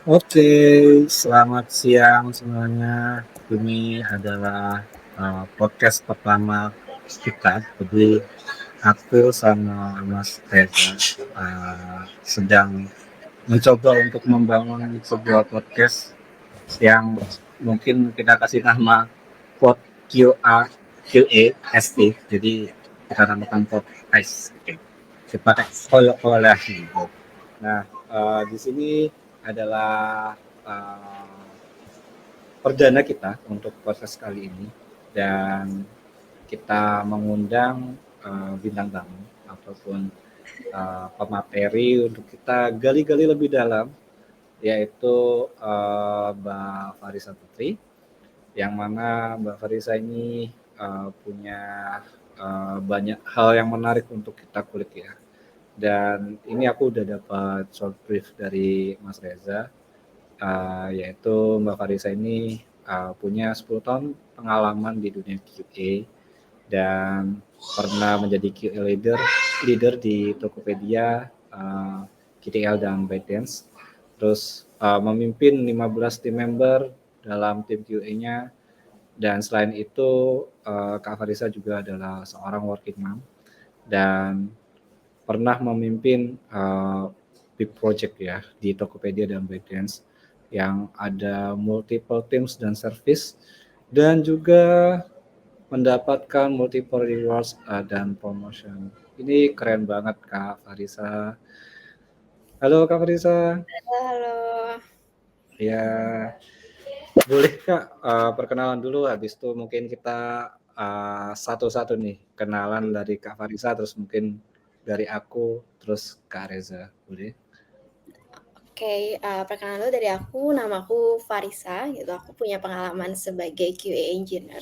Oke, selamat siang semuanya. Ini adalah podcast pertama kita. Jadi aku sama Mas Reza sedang mencoba untuk membangun sebuah podcast yang mungkin kita kasih nama Pod QA QAST. Jadi kita namakan podcast. Kita pakai kolaborasi. Nah, di sini adalah perdana kita untuk proses kali ini dan kita mengundang bintang tamu ataupun pemateri untuk kita gali-gali lebih dalam, yaitu Mbak Farisa Putri, yang mana Mbak Farisa ini punya banyak hal yang menarik untuk kita kulik ya. Dan ini aku udah dapat short brief dari Mas Reza, yaitu Mbak Farisa ini punya 10 tahun pengalaman di dunia QA dan pernah menjadi QA leader di Tokopedia, KTL dan ByteDance. Terus memimpin 15 tim member dalam tim QA-nya, dan selain itu Kak Farisa juga adalah seorang working mom dan pernah memimpin big project ya di Tokopedia dan ByteDance yang ada multiple teams dan service, dan juga mendapatkan multiple rewards dan promotion. Ini keren banget Kak Farisa. Halo Kak Farisa. Halo. Ya, boleh Kak perkenalan dulu, habis itu mungkin kita satu-satu nih kenalan dari Kak Farisa, terus mungkin dari aku, terus Kak Reza. Boleh? Oke, perkenalan dulu dari aku, namaku Farisa gitu, aku punya pengalaman sebagai QA engineer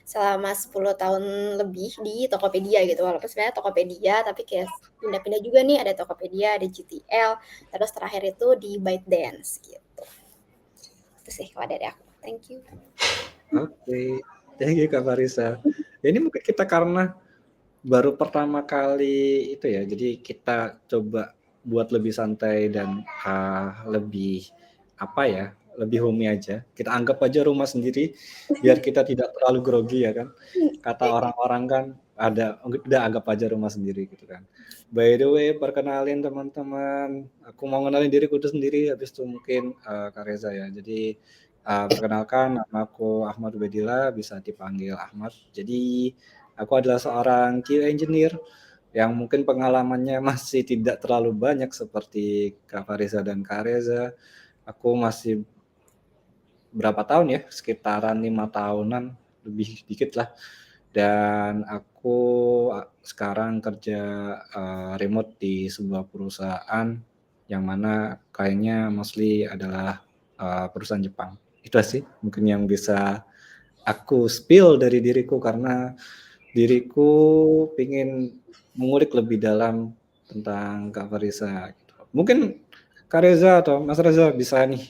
selama 10 tahun lebih di Tokopedia gitu, walaupun sebenarnya Tokopedia tapi kayak pindah-pindah juga nih, ada Tokopedia, ada GTL, terus terakhir itu di ByteDance gitu. Itu sih kalau dari aku, thank you. Oke, thank you Kak Farisa. Ya, ini mungkin kita karena baru pertama kali itu ya, jadi kita coba buat lebih santai dan lebih apa ya, lebih homey aja. Kita anggap aja rumah sendiri biar kita tidak terlalu grogi ya kan. Kata orang-orang kan ada, udah anggap aja rumah sendiri gitu kan. By the way, perkenalin teman-teman. Aku mau kenalin diriku itu sendiri, habis itu mungkin Kak Reza ya. Jadi perkenalkan, nama aku Ahmad Ubedillah, bisa dipanggil Ahmad. Jadi aku adalah seorang QA engineer yang mungkin pengalamannya masih tidak terlalu banyak seperti Kak Farisa dan Kak Reza. Aku masih berapa tahun ya, sekitaran 5 tahunan, lebih dikit lah. Dan aku sekarang kerja remote di sebuah perusahaan yang mana kayaknya mostly adalah perusahaan Jepang. Itu sih mungkin yang bisa aku spill dari diriku, karena diriku ingin mengulik lebih dalam tentang Kak Farisa gitu. Mungkin Kak Reza atau Mas Reza bisa nih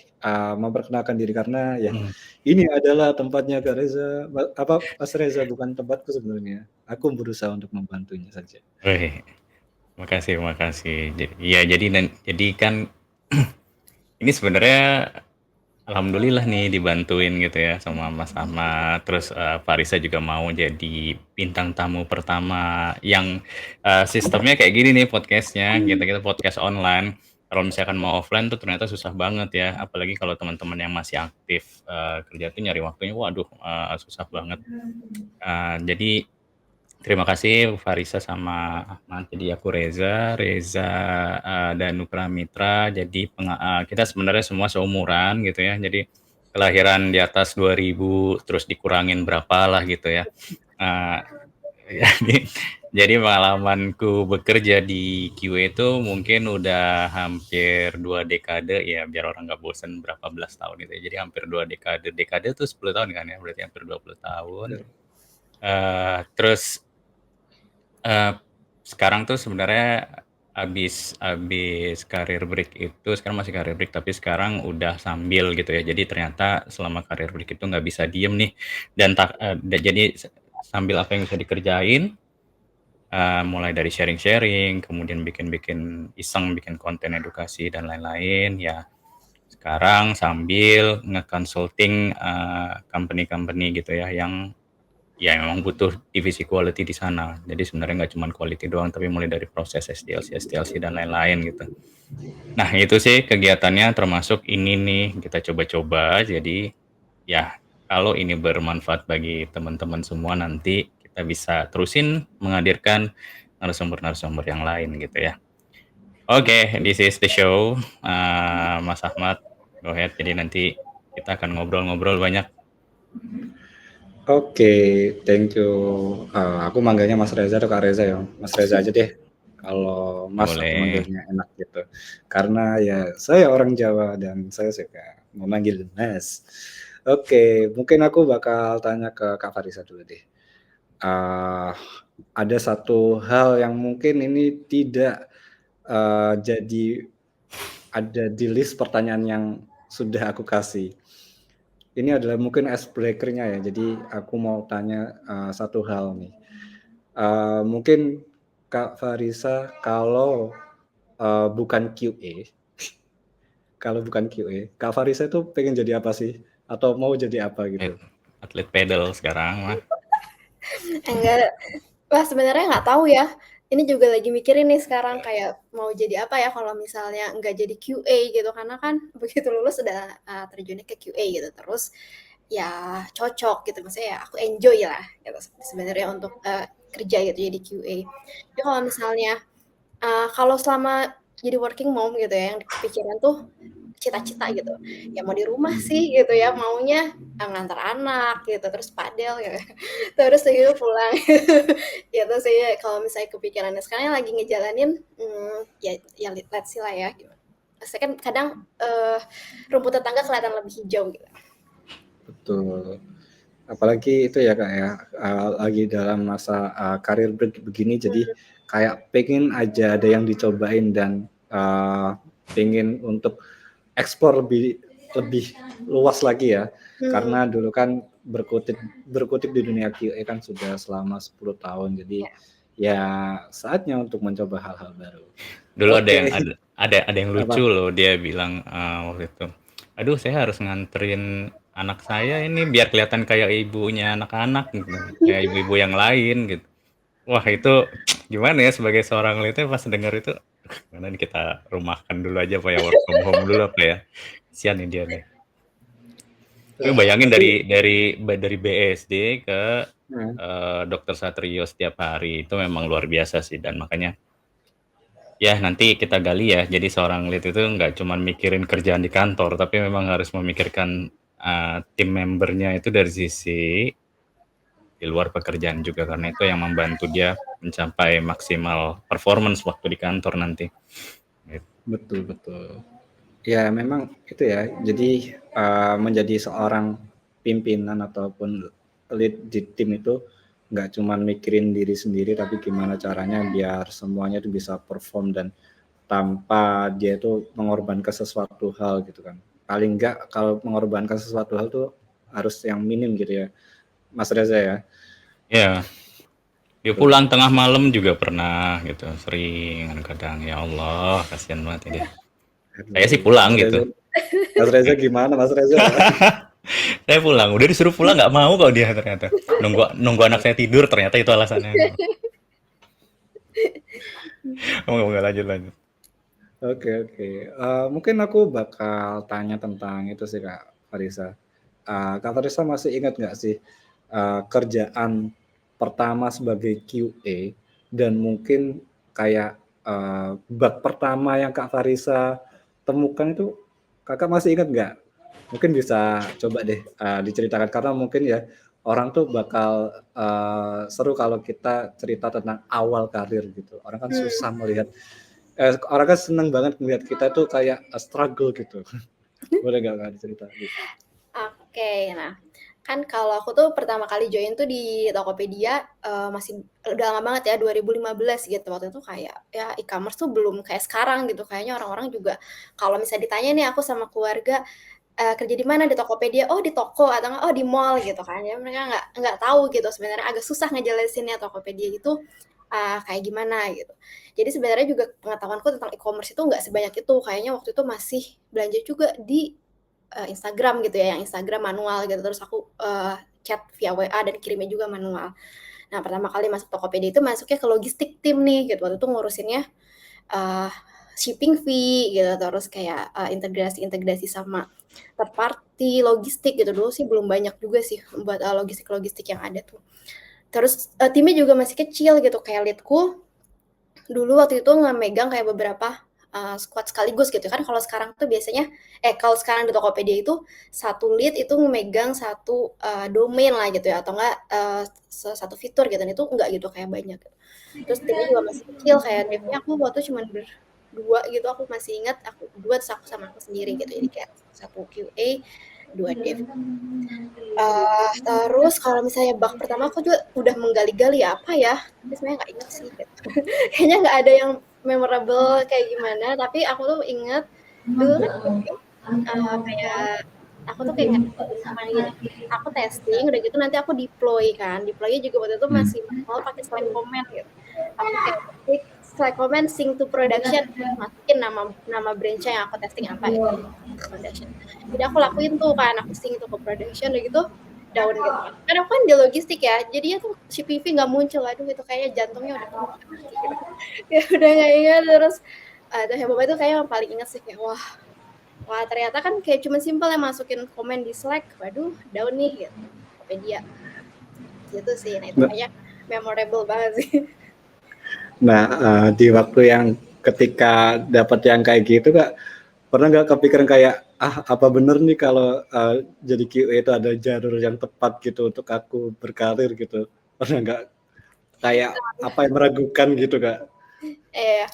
memperkenalkan diri, karena ya Hmm. ini adalah tempatnya Kak Reza, apa Mas Reza, bukan tempatku sebenarnya. Aku berusaha untuk membantunya saja. Wih, makasih, makasih. Iya, jadi kan ini sebenarnya alhamdulillah nih dibantuin gitu ya sama Mas Ahmad. Terus Farisa juga mau jadi bintang tamu pertama yang sistemnya kayak gini nih podcastnya. Kita podcast online. Kalau misalkan mau offline tuh ternyata susah banget ya. Apalagi kalau teman-teman yang masih aktif kerja tuh nyari waktunya, waduh susah banget. Jadi terima kasih Farisa sama Ahmad. Jadi aku Reza Danu Pramitra. Jadi kita sebenarnya semua seumuran gitu ya. Jadi kelahiran di atas 2000 terus dikurangin berapa lah gitu ya. Uh, jadi pengalamanku bekerja di QA itu mungkin udah hampir 2 dekade ya, biar orang nggak bosen berapa belas tahun gitu ya. Jadi hampir 2 dekade. Dekade itu 10 tahun kan ya, berarti hampir 20 tahun. Terus sekarang tuh sebenarnya abis karir break itu, sekarang masih karir break tapi sekarang udah sambil gitu ya. Jadi ternyata selama karir break itu nggak bisa diem nih, dan jadi sambil apa yang bisa dikerjain, mulai dari sharing-sharing, kemudian bikin-bikin iseng, bikin konten edukasi dan lain-lain ya. sekarang sambil nge-consulting company-company gitu ya yang ya memang butuh divisi quality di sana. Jadi sebenarnya nggak cuma quality doang, tapi mulai dari proses SDLC, STLC dan lain-lain gitu. Nah itu sih kegiatannya termasuk ini nih kita coba-coba. Jadi ya kalau ini bermanfaat bagi teman-teman semua nanti kita bisa terusin menghadirkan narasumber-narasumber yang lain gitu ya. Oke, this is the show, Mas Ahmad. Go ahead. Jadi nanti kita akan ngobrol-ngobrol banyak. Oke, thank you. Aku manggilnya Mas Reza atau Kak Reza ya. Mas Reza aja deh. Kalau Mas aku Boleh. manggilnya enak gitu. Karena ya saya orang Jawa dan saya suka memanggil Mas. Oke, mungkin aku bakal tanya ke Kak Farisa dulu deh. Ada satu hal yang mungkin ini tidak jadi ada di list pertanyaan yang sudah aku kasih. Ini adalah mungkin ice breaker-nya ya. Jadi aku mau tanya satu hal nih. Mungkin Kak Farisa kalau bukan QA, kalau bukan QA, Kak Farisa itu pengen jadi apa sih? Atau mau jadi apa gitu? Atlet pedal sekarang mah. Enggak, wah sebenarnya nggak tahu ya. Ini juga lagi mikirin nih sekarang kayak mau jadi apa ya kalau misalnya nggak jadi QA gitu karena kan begitu lulus udah terjunnya ke QA gitu terus ya cocok gitu maksudnya ya aku enjoy lah gitu sebenarnya untuk kerja gitu jadi QA. Jadi kalau misalnya kalau selama jadi working mom gitu ya yang kepikiran tuh cita-cita gitu ya mau di rumah sih gitu ya maunya ngantar anak gitu terus padel gitu terus gitu pulang gitu sih kalau misalnya kepikirannya sekarang lagi ngejalanin ya let's see lah ya gitu. Saya kan kadang rumput tetangga kelihatan lebih hijau gitu. Betul. Apalagi itu ya Kak ya, lagi dalam masa karir begini jadi kayak pengen aja ada yang dicobain dan pengen untuk eksplor lebih luas lagi ya. Karena dulu kan berkutik di dunia QA kan sudah selama 10 tahun. Jadi ya saatnya untuk mencoba hal-hal baru. Dulu Oke. ada yang lucu Apa? loh, dia bilang waktu itu, aduh saya harus nganterin anak saya ini biar kelihatan kayak ibunya anak-anak gitu, kayak ibu-ibu yang lain gitu. Wah itu gimana ya sebagai seorang leader pas denger itu, gimana nih kita rumahkan dulu aja apa ya, work from home dulu apa ya, kasihan nih dia nih. Tapi bayangin dari BSD ke Dokter Satrio setiap hari itu memang luar biasa sih dan makanya ya nanti kita gali ya. Jadi seorang lead itu nggak cuma mikirin kerjaan di kantor, tapi memang harus memikirkan tim membernya itu dari sisi di luar pekerjaan juga karena itu yang membantu dia mencapai maksimal performance waktu di kantor nanti. Betul. Ya memang itu ya. Jadi menjadi seorang pimpinan ataupun lead di tim itu nggak cuma mikirin diri sendiri, tapi gimana caranya biar semuanya itu bisa perform dan tanpa dia itu mengorbankan sesuatu hal gitu kan. Paling nggak kalau mengorbankan sesuatu hal tuh harus yang minim gitu ya, Mas Reza ya. Ya, dia pulang tengah malam juga pernah gitu, sering kadang ya Allah kasihan banget ya dia. Saya sih pulang gitu. Mas Reza gimana Mas Reza? Saya pulang, udah disuruh pulang nggak mau kok dia ternyata. Nunggu anak saya tidur ternyata itu alasannya. Nggak lanjut. Oke. Mungkin aku bakal tanya tentang itu sih Kak Farisa. Kak Farisa masih ingat nggak sih kerjaan pertama sebagai QA dan mungkin kayak bug pertama yang Kak Farisa temukan itu Kakak masih ingat nggak? Mungkin bisa coba deh diceritakan karena mungkin ya orang tuh bakal seru kalau kita cerita tentang awal karir gitu. Orang kan susah melihat orang kan seneng banget melihat kita tuh kayak struggle gitu. Boleh nggak Kak cerita gitu? Oke, nah kan kalau aku tuh pertama kali join tuh di Tokopedia masih udah lama banget ya 2015 gitu waktu itu kayak ya e-commerce tuh belum kayak sekarang gitu kayaknya orang-orang juga kalau misalnya ditanya nih aku sama keluarga kerja di mana di Tokopedia oh di toko atau enggak oh di mall gitu kan ya mereka nggak tahu gitu sebenarnya agak susah ngejelasinnya Tokopedia itu kayak gimana gitu. Jadi sebenarnya juga pengetahuanku tentang e-commerce itu nggak sebanyak itu, kayaknya waktu itu masih belanja juga di, Instagram gitu ya, yang Instagram manual gitu, terus aku, chat via WA dan kirimnya juga manual. Nah, pertama kali masuk Tokopedia itu masuknya ke logistik tim nih gitu, waktu itu ngurusinnya, eee, shipping fee gitu, terus kayak, integrasi-integrasi sama third party logistik gitu, dulu sih belum banyak juga sih buat, logistik-logistik yang ada tuh. Terus, timnya juga masih kecil gitu, kayak lead-ku dulu waktu itu ngemegang kayak beberapa, squad sekaligus gitu kan, kalau sekarang tuh biasanya kalau sekarang di Tokopedia itu satu lead itu memegang satu, domain lah gitu ya, atau enggak, satu fitur gitu, dan itu enggak gitu kayak banyak gitu. Terus timnya juga masih kecil, kayak dev-nya aku waktu itu cuman berdua gitu, aku masih ingat aku berdua, terus aku sama aku sendiri gitu, jadi kayak 1 QA, 2 dev. Terus kalau misalnya bug pertama aku juga udah menggali-gali ya, apa ya, tapi sebenarnya nggak inget sih gitu. Kayaknya nggak ada yang memorable kayak gimana, tapi aku tuh inget dulu kan kayak aku tuh kayak misalkan gini, aku testing udah gitu nanti aku deploy kan, deploy-nya juga waktu itu Hmm. masih manual pakai Slack comment gitu. Aku kayak ketik Slack comment sync to production, masukin nama nama branch-nya yang aku testing apa gitu, production. Jadi aku lakuin tuh kan, aku sync tuh ke production udah gitu down gitu kan. Karena aku kan di logistik ya, jadinya tuh si PV nggak muncul, aduh itu kayaknya jantungnya udah mati gitu. Ya udah nggak ingat terus, terus yang itu kayak yang paling inget sih kayak wah ternyata kan kayak cuma simpel ya masukin komen di Slack, waduh down nih gitu, Tokopedia. Gitu sih, nah itu Nah, kayaknya memorable banget sih. di waktu yang ketika dapat yang kayak gitu Kak, pernah nggak kepikiran kayak, apa bener nih kalau, jadi QA itu ada jalur yang tepat gitu untuk aku berkarir gitu? Pernah nggak kayak apa yang meragukan gitu Kak?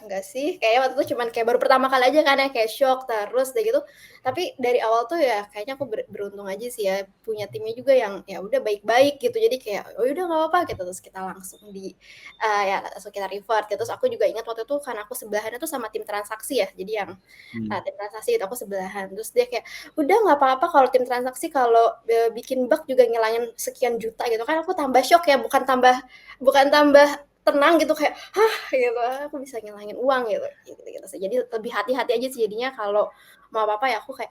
Enggak sih, kayaknya waktu itu cuman kayak baru pertama kali aja kan ya, kayak syok, terus udah gitu tapi dari awal tuh ya kayaknya aku beruntung aja sih ya, punya timnya juga yang ya udah baik-baik gitu, jadi kayak, "Oh ya udah nggak apa-apa," gitu, terus kita langsung ya langsung kita revert gitu, terus aku juga ingat waktu itu kan aku sebelahannya tuh sama tim transaksi ya, jadi yang, Hmm. tim transaksi itu aku sebelahan, terus dia kayak, "Udah nggak apa-apa kalau tim transaksi kalau, bikin bug juga ngilangin sekian juta," gitu kan aku tambah syok ya, bukan tambah tenang gitu kayak, "Hah?" Gitu, aku bisa ngilangin uang gitu, gitu sih. Jadi lebih hati-hati aja sih jadinya kalau mau apa-apa ya aku kayak,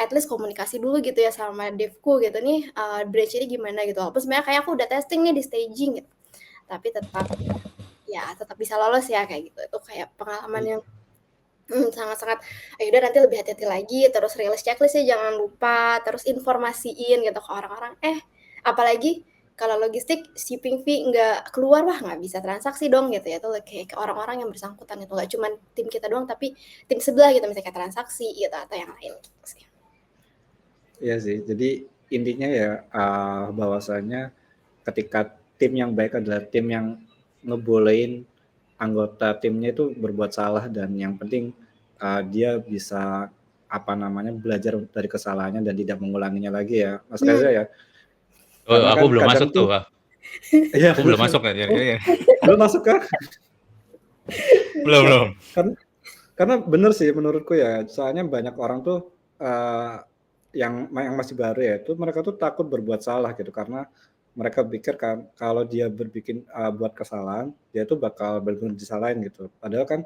at least komunikasi dulu gitu ya sama dev-ku gitu nih, branch ini gimana gitu. Walaupun sebenarnya kayak aku udah testing nih di staging gitu, tapi tetap bisa lolos ya kayak gitu. Itu kayak pengalaman yang, sangat-sangat, ya udah nanti lebih hati-hati lagi, terus rilis checklist-nya jangan lupa, terus informasiin gitu ke orang-orang. Apalagi kalau logistik shipping fee nggak keluar, wah nggak bisa transaksi dong gitu ya, itu kayak ke orang-orang yang bersangkutan itu, nggak cuman tim kita doang, tapi tim sebelah gitu, misalnya kayak transaksi gitu atau yang lain gitu sih. Iya sih, jadi intinya ya, bahwasanya ketika tim yang baik adalah tim yang ngebolehin anggota timnya itu berbuat salah dan yang penting, dia bisa, apa namanya, belajar dari kesalahannya dan tidak mengulanginya lagi ya, Mas Reza Hmm. ya? Oh, Karena aku kan belum kadang masuk tuh tuh, Kak. iya, Aku belum masuk ya, oh, iya. belum masuk kah? Belum, belum. Kan karena bener sih menurutku ya, soalnya banyak orang tuh, eee, yang masih baru ya, itu mereka tuh takut berbuat salah gitu, karena mereka pikir kan kalau dia buat kesalahan, dia tuh bakal bener-bener disalahin gitu. Padahal kan,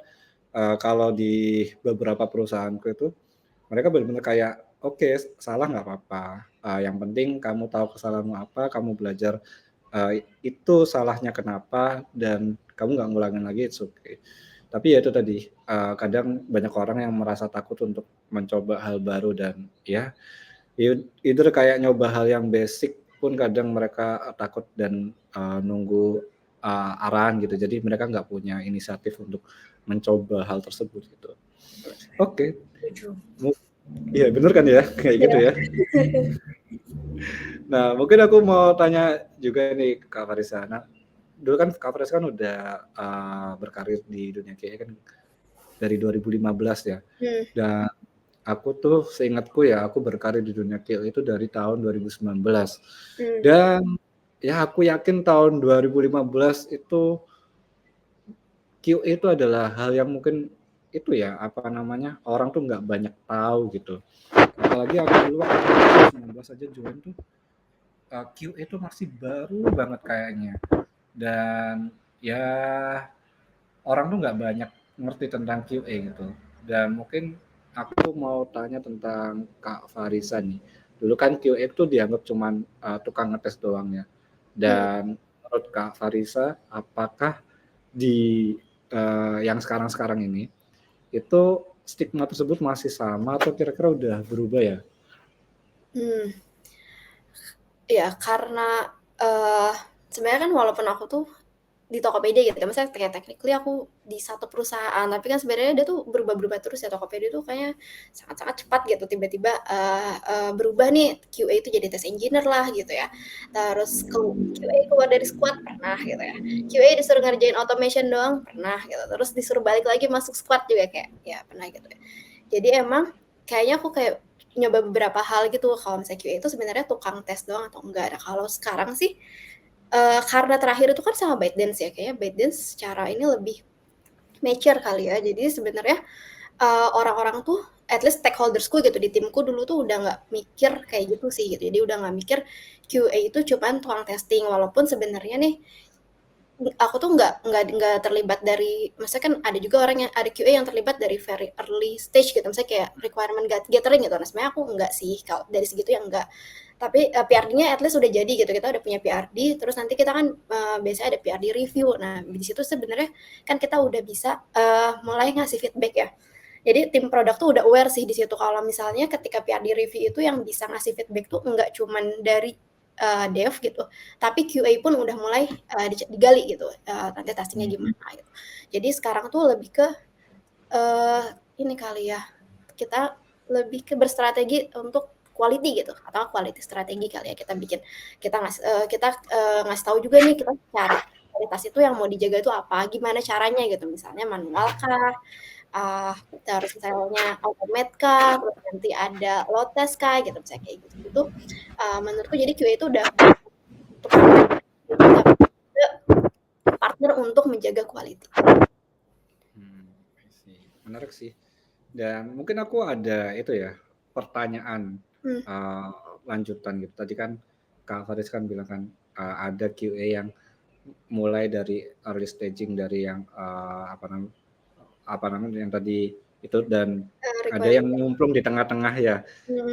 kalau di beberapa perusahaanku itu, mereka bener-bener kayak, "Oke, salah nggak apa-apa, yang penting kamu tahu kesalahanmu apa, kamu belajar, itu salahnya kenapa, dan kamu nggak ngulangin lagi, it's okay." Tapi ya itu tadi, kadang banyak orang yang merasa takut untuk mencoba hal baru dan ya, either kayak nyoba hal yang basic pun kadang mereka, takut dan, nunggu, arahan gitu. Jadi mereka nggak punya inisiatif untuk mencoba hal tersebut gitu. Oke, Setuju. mu iya bener kan ya? Kayak gitu Iya. ya? Nah, mungkin aku mau tanya juga nih ke Kak Farisa. Nah, dulu kan Kak Farisa kan udah, berkarir di dunia QA kan dari 2015 ya, Hmm. dan aku tuh seingatku ya, aku berkarir di dunia QA itu dari tahun 2019 Hmm. dan ya aku yakin tahun 2015 itu QA itu adalah hal yang mungkin itu ya, apa namanya, orang tuh nggak banyak tahu gitu. Apalagi aku dulu waktu 2019 aja join tuh, QA itu masih baru banget kayaknya dan ya orang tuh nggak banyak ngerti tentang QA gitu. Dan mungkin aku mau tanya tentang Kak Farisa nih. Dulu kan QA itu dianggap cuman tukang ngetes doang ya. Hmm. Dan menurut Kak Farisa, apakah di yang sekarang-sekarang ini itu stigma tersebut masih sama atau kira-kira udah berubah ya? Ya karena sebenarnya kan walaupun aku tuh di Tokopedia gitu ya, misalnya kayak technically aku di satu perusahaan, tapi kan sebenarnya dia tuh berubah-berubah terus ya. Tokopedia tuh kayaknya sangat-sangat cepat gitu, tiba-tiba berubah nih, QA itu jadi test engineer lah gitu ya. Terus QA keluar dari squad pernah gitu ya. QA disuruh ngerjain automation doang pernah gitu. Terus disuruh balik lagi masuk squad juga kayak ya pernah gitu ya. Jadi emang kayaknya aku kayak nyoba beberapa hal gitu. Kalau misalnya QA itu sebenarnya tukang tes doang atau enggak. Nah, kalau sekarang sih karena terakhir itu kan sama ByteDance ya, kayaknya ByteDance secara ini lebih mature kali ya. Jadi sebenarnya orang-orang tuh at least stakeholdersku gitu di timku dulu tuh udah nggak mikir kayak gitu sih gitu. Jadi udah nggak mikir QA itu cuman tukang testing, walaupun sebenarnya nih aku tuh nggak terlibat dari, maksudnya kan ada juga orang yang ada QA yang terlibat dari very early stage gitu, misalnya kayak requirement gathering gitu. Nah sebenarnya aku enggak sih kalau dari segitu ya enggak, tapi PRD-nya at least udah jadi gitu, kita udah punya PRD, terus nanti kita kan biasanya ada PRD review. Nah di situ sebenarnya kan kita udah bisa mulai ngasih feedback ya. Jadi tim produk tuh udah aware sih di situ kalau misalnya ketika PRD review itu yang bisa ngasih feedback tuh enggak cuman dari dev gitu, tapi QA pun udah mulai digali gitu, nanti testingnya gimana gitu. Jadi sekarang tuh lebih ke ini kali ya, kita lebih ke berstrategi untuk quality gitu, atau quality strategi kali ya kita bikin. Kita ngasih tahu juga nih, kita cara kualitas itu yang mau dijaga itu apa, gimana caranya gitu, misalnya manual kah, terus misalnya automate kah, terus nanti ada load test kah gitu, misalnya kayak gitu. Itu menurutku jadi QA itu udah partner untuk menjaga quality. Menarik sih. Dan mungkin aku ada itu ya pertanyaan lanjutan gitu. Tadi kan Kak Faris kan bilang kan ada QA yang mulai dari early staging dari yang apa namanya yang tadi itu, dan ada yang nyemplung di tengah-tengah ya.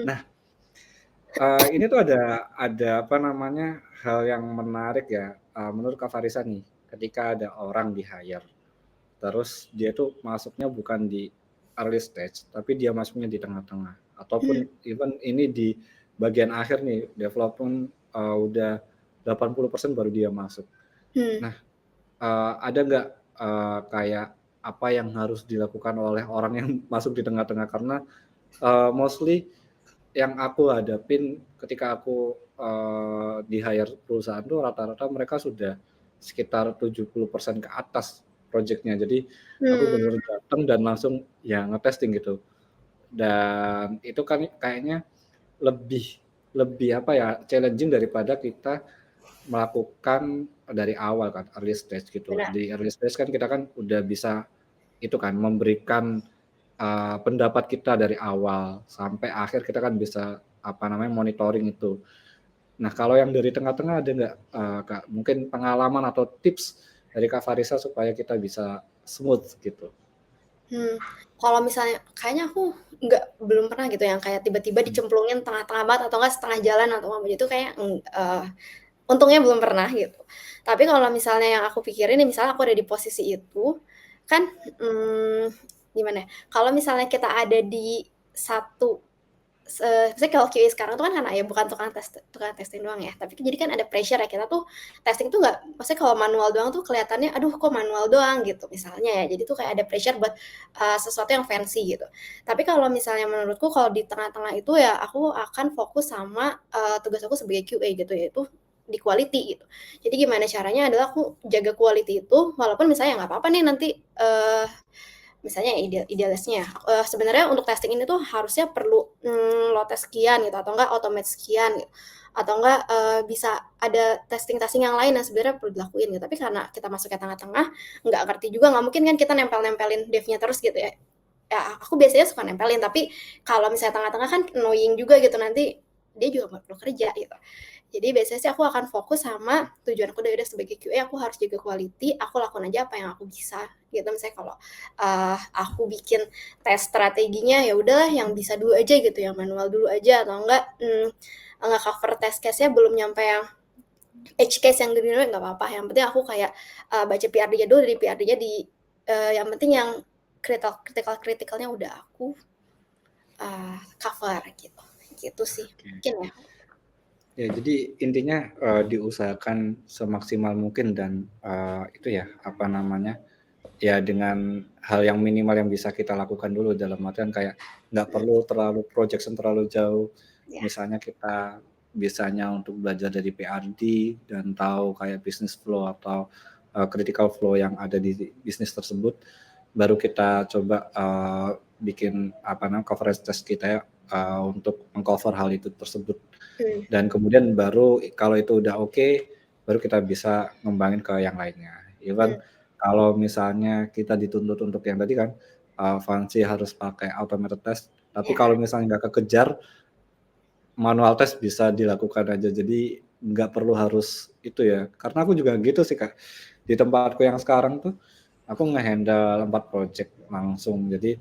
Nah ini tuh ada apa namanya hal yang menarik ya menurut Kak Farisa nih, ketika ada orang di hire terus dia tuh masuknya bukan di early stage tapi dia masuknya di tengah-tengah, ataupun even ini di bagian akhir nih development udah 80% baru dia masuk. Nah ada nggak kayak apa yang harus dilakukan oleh orang yang masuk di tengah-tengah, karena mostly yang aku hadapin ketika aku di hire perusahaan tuh rata-rata mereka sudah sekitar 70% ke atas project-nya. Jadi aku benar-benar datang dan langsung ya ngetesting gitu. Dan itu kan kayaknya lebih apa ya, challenging daripada kita melakukan dari awal kan, early stage gitu. Benar. Di early stage kan kita kan udah bisa itu kan memberikan pendapat kita dari awal sampai akhir, kita kan bisa apa namanya monitoring itu. Nah kalau yang dari tengah-tengah ada nggak Kak mungkin pengalaman atau tips dari Kak Farisa supaya kita bisa smooth gitu? Kalau misalnya kayaknya aku belum pernah gitu yang kayak tiba-tiba dicemplungin tengah-tengah banget atau enggak setengah jalan atau apa gitu, kayak untungnya belum pernah gitu. Tapi kalau misalnya yang aku pikirin nih, misalnya aku ada di posisi itu kan gimana ya, kalau misalnya kita ada di satu misalnya kalau QA sekarang tuh kan karena ya bukan tukang testing doang ya, tapi jadi kan ada pressure ya, kita tuh testing tuh nggak, maksudnya kalau manual doang tuh kelihatannya aduh kok manual doang gitu misalnya ya, jadi tuh kayak ada pressure buat sesuatu yang fancy gitu. Tapi kalau misalnya menurutku kalau di tengah-tengah itu ya aku akan fokus sama tugas aku sebagai QA gitu, yaitu di quality gitu. Jadi gimana caranya adalah aku jaga quality itu, walaupun misalnya nggak apa-apa nih nanti misalnya idealisnya sebenarnya untuk testing ini tuh harusnya perlu load test sekian gitu, atau enggak automate sekian gitu, atau enggak bisa ada testing yang lain yang sebenarnya perlu dilakuin gitu. Tapi karena kita masuk ke tengah-tengah, nggak ngerti juga, nggak mungkin kan kita nempelin devnya terus gitu ya. Ya aku biasanya suka nempelin, tapi kalau misalnya tengah-tengah kan annoying juga gitu, nanti dia juga nggak perlu kerja gitu. Jadi biasanya sih aku akan fokus sama tujuan aku udah sebagai QA, aku harus jaga quality, aku lakukan aja apa yang aku bisa gitu. Misalnya kalau aku bikin tes strateginya, ya udahlah yang bisa dulu aja gitu, yang manual dulu aja, atau enggak nggak cover test case-nya belum nyampe yang edge case yang gede nggak apa-apa. Yang penting aku kayak baca PRD-nya dulu, dari PRD-nya yang penting yang critical-criticalnya udah aku cover gitu sih mungkin ya. Ya, jadi intinya diusahakan semaksimal mungkin dan itu ya apa namanya ya dengan hal yang minimal yang bisa kita lakukan dulu, dalam artian kayak nggak perlu terlalu projection terlalu jauh. Ya. Misalnya kita bisanya untuk belajar dari PRD dan tahu kayak business flow atau critical flow yang ada di bisnis tersebut, baru kita coba bikin apa namanya coverage test kita untuk mengcover hal itu tersebut. Dan kemudian baru kalau itu udah oke, baru kita bisa ngembangin ke yang lainnya. Even kalau misalnya kita dituntut untuk yang tadi kan, Fancy harus pakai automated test, tapi kalau misalnya nggak kekejar, manual test bisa dilakukan aja. Jadi nggak perlu harus itu ya. Karena aku juga gitu sih Kak. Di tempatku yang sekarang tuh, aku nge-handle 4 project langsung. Jadi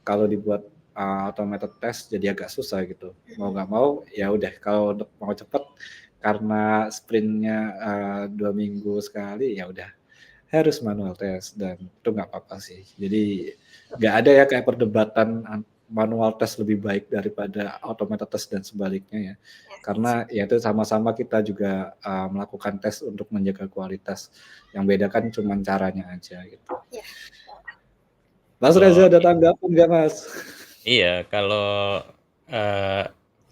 kalau dibuat automated test jadi agak susah gitu. Mau nggak mau ya udah, kalau mau cepet karena sprintnya 2 minggu sekali, ya udah harus manual test, dan itu nggak apa-apa sih. Jadi nggak ada ya kayak perdebatan manual test lebih baik daripada automated test dan sebaliknya ya. Karena ya itu sama-sama kita juga melakukan tes untuk menjaga kualitas. Yang beda kan cuma caranya aja gitu. Ya. Mas Reza ada tanggapan nggak Mas? Iya, kalau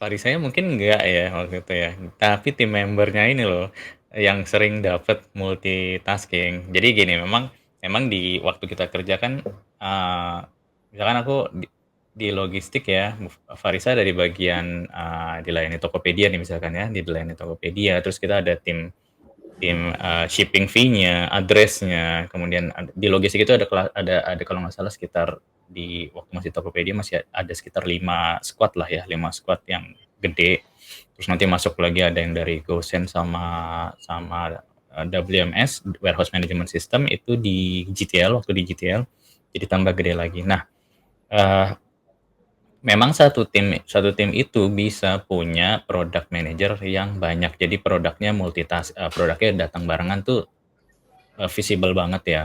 Farisanya mungkin enggak ya waktu itu ya. Tapi tim membernya ini loh yang sering dapat multitasking. Jadi gini, memang di waktu kita kerja kan misalkan aku di logistik ya, Farisa dari bagian dilayani Tokopedia nih misalkan ya, dilayani Tokopedia. Terus kita ada tim shipping fee-nya, address-nya, kemudian di logistik itu ada kalau nggak salah sekitar di waktu masih Tokopedia masih ada sekitar 5 squad lah ya, 5 squad yang gede. Terus nanti masuk lagi ada yang dari GoSend sama WMS, Warehouse Management System, itu di GTL, waktu di GTL, jadi tambah gede lagi. Nah, memang satu tim itu bisa punya product manager yang banyak. Jadi produknya produknya datang barengan tuh visible banget ya.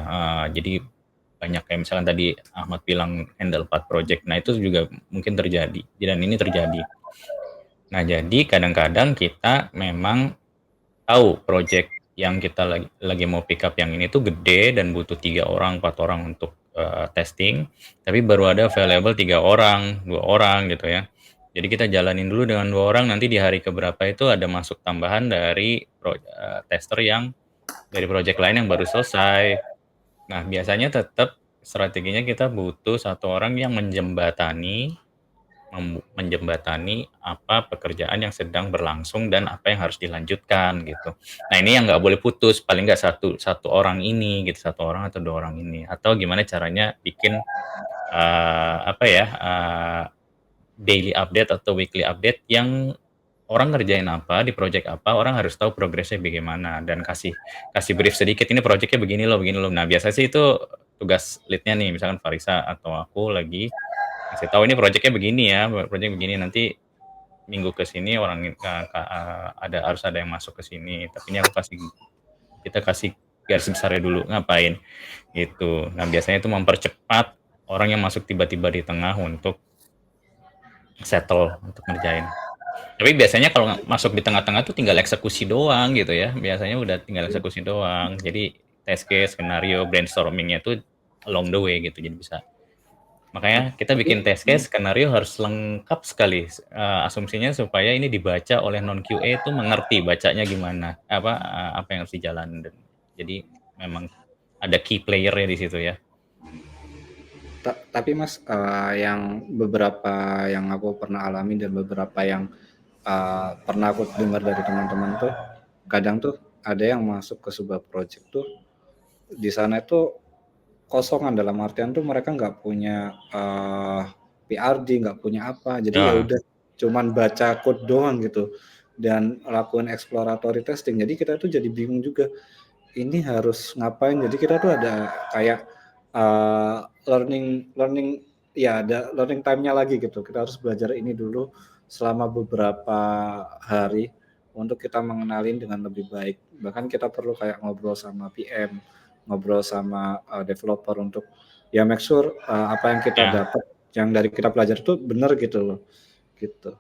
Jadi banyak kayak misalkan tadi Ahmad bilang handle 4 project. Nah, itu juga mungkin terjadi. Dan ini terjadi. Nah, jadi kadang-kadang kita memang tahu project yang kita lagi mau pick up yang ini tuh gede dan butuh 3 orang, 4 orang untuk testing, tapi baru ada available 3 orang, 2 orang gitu ya. Jadi kita jalanin dulu dengan 2 orang, nanti di hari keberapa itu ada masuk tambahan dari tester yang dari project lain yang baru selesai. Nah, biasanya tetap strateginya kita butuh 1 orang yang menjembatani apa pekerjaan yang sedang berlangsung dan apa yang harus dilanjutkan gitu. Nah, ini yang nggak boleh putus, paling nggak satu orang ini gitu, 1 orang atau 2 orang ini. Atau gimana caranya bikin daily update atau weekly update yang orang ngerjain apa, di project apa, orang harus tahu progresnya bagaimana dan kasih brief sedikit, ini projectnya begini loh. Nah, biasanya sih itu tugas lead-nya nih, misalkan Farisa atau aku lagi kasih tahu ini projectnya begini ya, project begini, nanti minggu ke sini harus ada yang masuk ke sini, tapi ini kita kasih garis besarnya dulu ngapain gitu. Nah, biasanya itu mempercepat orang yang masuk tiba-tiba di tengah untuk settle untuk ngerjain. Tapi biasanya kalau masuk di tengah-tengah tuh tinggal eksekusi doang gitu ya. Biasanya udah tinggal eksekusi doang. Jadi test case, skenario, brainstorming-nya tuh along the way gitu. Jadi bisa. Makanya kita bikin test case, skenario harus lengkap sekali. Asumsinya supaya ini dibaca oleh non QA itu mengerti bacanya gimana, apa yang harus dijalanin. Jadi memang ada key player-nya di situ ya. Tapi Mas, yang beberapa yang aku pernah alami dan beberapa yang pernah aku dengar dari teman-teman tuh, kadang tuh ada yang masuk ke sebuah project tuh, di sana itu kosongan, dalam artian tuh mereka nggak punya PRD, nggak punya apa, jadi ya udah cuman baca code doang gitu. dan lakukan exploratory testing. Jadi kita tuh jadi bingung juga, ini harus ngapain. Jadi kita tuh ada kayak learning ya, ada learning time-nya lagi gitu. Kita harus belajar ini dulu selama beberapa hari untuk kita mengenalin dengan lebih baik. Bahkan kita perlu kayak ngobrol sama PM, ngobrol sama developer untuk ya make sure apa yang kita Ya. dapat, yang dari kita pelajari itu benar gitu loh. Gitu.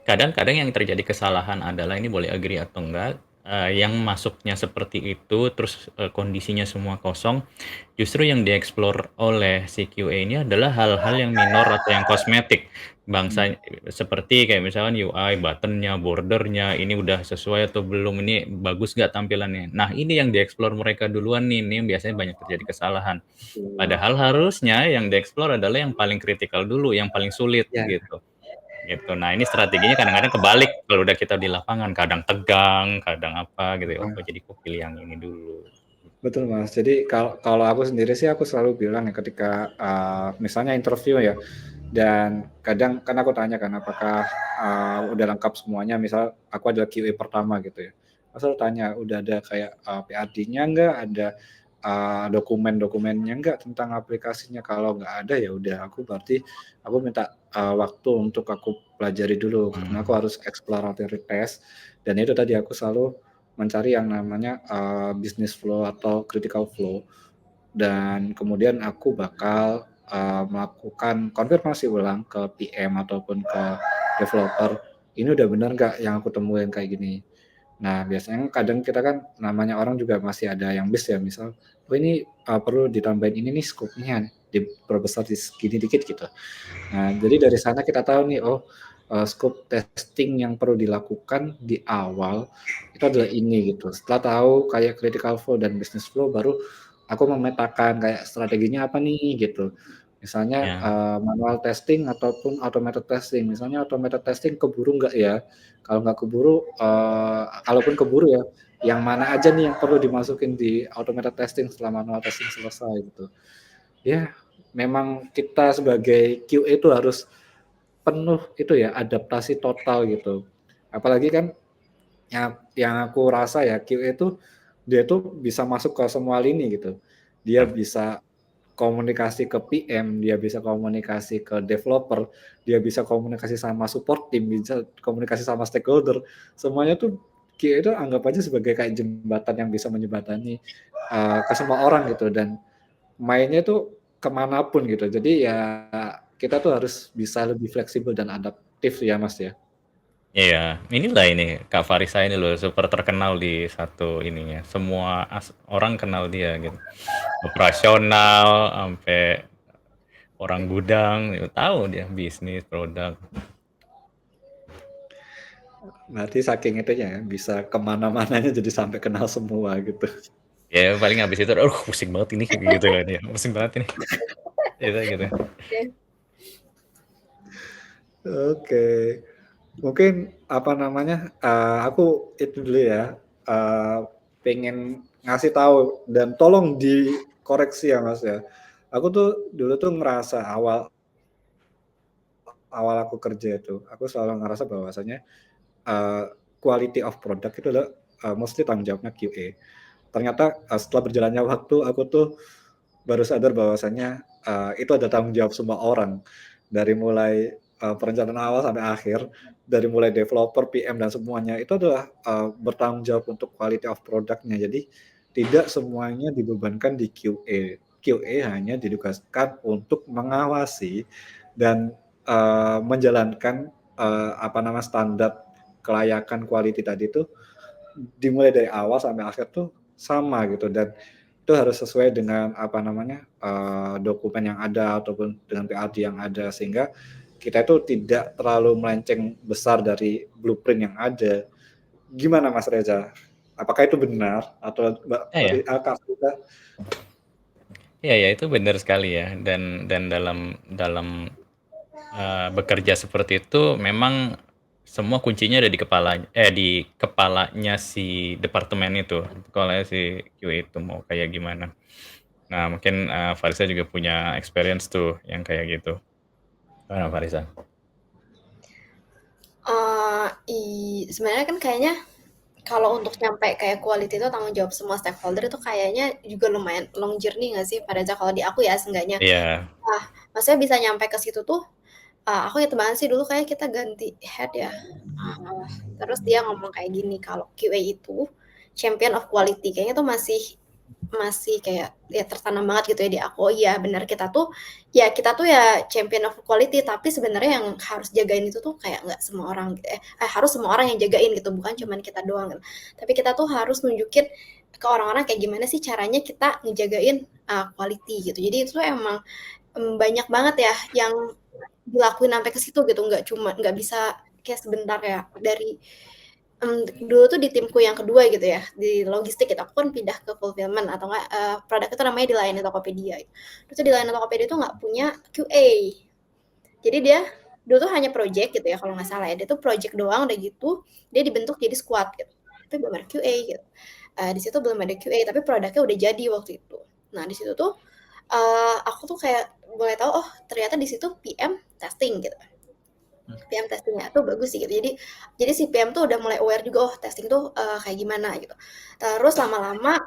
Kadang-kadang yang terjadi kesalahan adalah, ini boleh agree atau enggak, yang masuknya seperti itu, terus kondisinya semua kosong, justru yang dieksplor oleh si QA ini adalah hal-hal yang minor atau yang kosmetik. Bangsa seperti kayak misalkan UI, buttonnya, bordernya, ini udah sesuai atau belum, ini bagus nggak tampilannya. Nah, ini yang dieksplor mereka duluan nih, ini yang biasanya banyak terjadi kesalahan. Padahal harusnya yang dieksplor adalah yang paling kritikal dulu, yang paling sulit Ya. gitu. Nah, ini strateginya kadang-kadang kebalik kalau udah kita di lapangan, kadang tegang, kadang apa gitu ya. Oh, jadi aku pilih yang ini dulu. Betul Mas. Jadi kalau aku sendiri sih aku selalu bilang ya ketika misalnya interview ya, dan kadang kan aku tanya kan apakah udah lengkap semuanya. Misal aku adalah QA pertama gitu ya. Aku selalu tanya udah ada kayak PAD-nya enggak, ada dokumen-dokumennya enggak tentang aplikasinya. Kalau nggak ada ya udah aku berarti aku minta waktu untuk aku pelajari dulu karena aku harus exploratory test, dan itu tadi aku selalu mencari yang namanya business flow atau critical flow, dan kemudian aku bakal melakukan konfirmasi ulang ke PM ataupun ke developer, ini udah benar nggak yang aku temuin kayak gini. Nah biasanya kadang kita kan namanya orang juga masih ada yang miss ya, misal oh ini perlu ditambahin ini nih scope-nya, diperbesar di segini dikit gitu. Nah jadi dari sana kita tahu nih, oh scope testing yang perlu dilakukan di awal itu adalah ini gitu. Setelah tahu kayak critical flow dan business flow, baru aku memetakan kayak strateginya apa nih gitu. Misalnya Ya. manual testing ataupun automated testing. Misalnya automated testing keburu nggak ya? Kalau nggak keburu, kalaupun keburu ya, yang mana aja nih yang perlu dimasukin di automated testing setelah manual testing selesai gitu. Ya, memang kita sebagai QA itu harus penuh itu ya, adaptasi total gitu. Apalagi kan yang aku rasa ya, QA itu dia tuh bisa masuk ke semua lini gitu. Dia bisa komunikasi ke PM, dia bisa komunikasi ke developer, dia bisa komunikasi sama support team, bisa komunikasi sama stakeholder. Semuanya tuh QA itu anggap aja sebagai kayak jembatan yang bisa menjembatani ke semua orang gitu, dan mainnya tuh kemanapun gitu. Jadi ya kita tuh harus bisa lebih fleksibel dan adaptif ya Mas ya. Iya, inilah ini Kak Farisa ini loh super terkenal di satu ininya. Semua orang kenal dia gitu. Operasional sampai orang gudang, tahu dia bisnis, produk. Berarti saking itunya ya, bisa kemana-mananya jadi sampai kenal semua gitu. Ya paling habis itu, pusing banget ini gitu kan ya. Pusing banget ini. Gitu. Oke. Mungkin apa namanya? Aku itu dulu ya. Pengen ngasih tahu dan tolong dikoreksi ya Mas ya. Aku tuh dulu tuh ngerasa awal aku kerja itu, aku selalu ngerasa bahwasanya quality of product itu adalah mostly tanggung jawabnya QA. Ternyata setelah berjalannya waktu aku tuh baru sadar bahwasanya itu ada tanggung jawab semua orang, dari mulai perencanaan awal sampai akhir, dari mulai developer, PM dan semuanya itu adalah bertanggung jawab untuk quality of product-nya. Jadi tidak semuanya dibebankan di QA. QA hanya ditugaskan untuk mengawasi dan menjalankan standar kelayakan quality tadi itu dimulai dari awal sampai akhir tuh sama gitu, dan itu harus sesuai dengan dokumen yang ada ataupun dengan PAD yang ada, sehingga kita itu tidak terlalu melenceng besar dari blueprint yang ada. Gimana Mas Reza? Apakah itu benar atau Ya. Kak Frida? Ya itu benar sekali ya. Dan dalam bekerja seperti itu memang semua kuncinya ada di kepalanya si departemen itu, kepalanya si QA itu mau kayak gimana. Nah mungkin Farisa juga punya experience tuh yang kayak gitu. Gimana Farisa? sebenarnya kan kayaknya kalau untuk nyampe kayak quality itu tanggung jawab semua stakeholder itu kayaknya juga lumayan long journey nggak sih, pada kalau di aku ya seenggaknya. Iya. Maksudnya bisa nyampe ke situ tuh, aku inget banget sih dulu kayak kita ganti head ya, terus dia ngomong kayak gini, kalau QA itu champion of quality, kayaknya tuh masih kayak ya tertanam banget gitu ya di aku. Oh iya benar, kita tuh ya champion of quality, tapi sebenarnya yang harus jagain itu tuh kayak nggak semua orang harus semua orang yang jagain gitu, bukan cuman kita doang gitu. Tapi kita tuh harus nunjukin ke orang-orang kayak gimana sih caranya kita ngejagain quality gitu. Jadi itu emang banyak banget ya yang dilakuin sampai ke situ gitu, nggak bisa kayak sebentar ya dari dulu tuh di timku yang kedua gitu ya, di logistik gitu, aku kan pindah ke fulfillment atau enggak, produk itu namanya dilayani Tokopedia. Terus di layanan Tokopedia itu nggak punya QA. Jadi dia dulu tuh hanya project gitu ya kalau nggak salah ya, dia tuh project doang, udah gitu dia dibentuk jadi squad gitu, tapi belum ada QA gitu. Di situ belum ada QA, tapi produknya udah jadi waktu itu. Nah di situ tuh aku tuh kayak mulai tahu, oh ternyata di situ PM testing gitu. PM testingnya tuh bagus sih gitu. Jadi si PM tuh udah mulai aware juga, oh testing tuh kayak gimana gitu. Terus lama-lama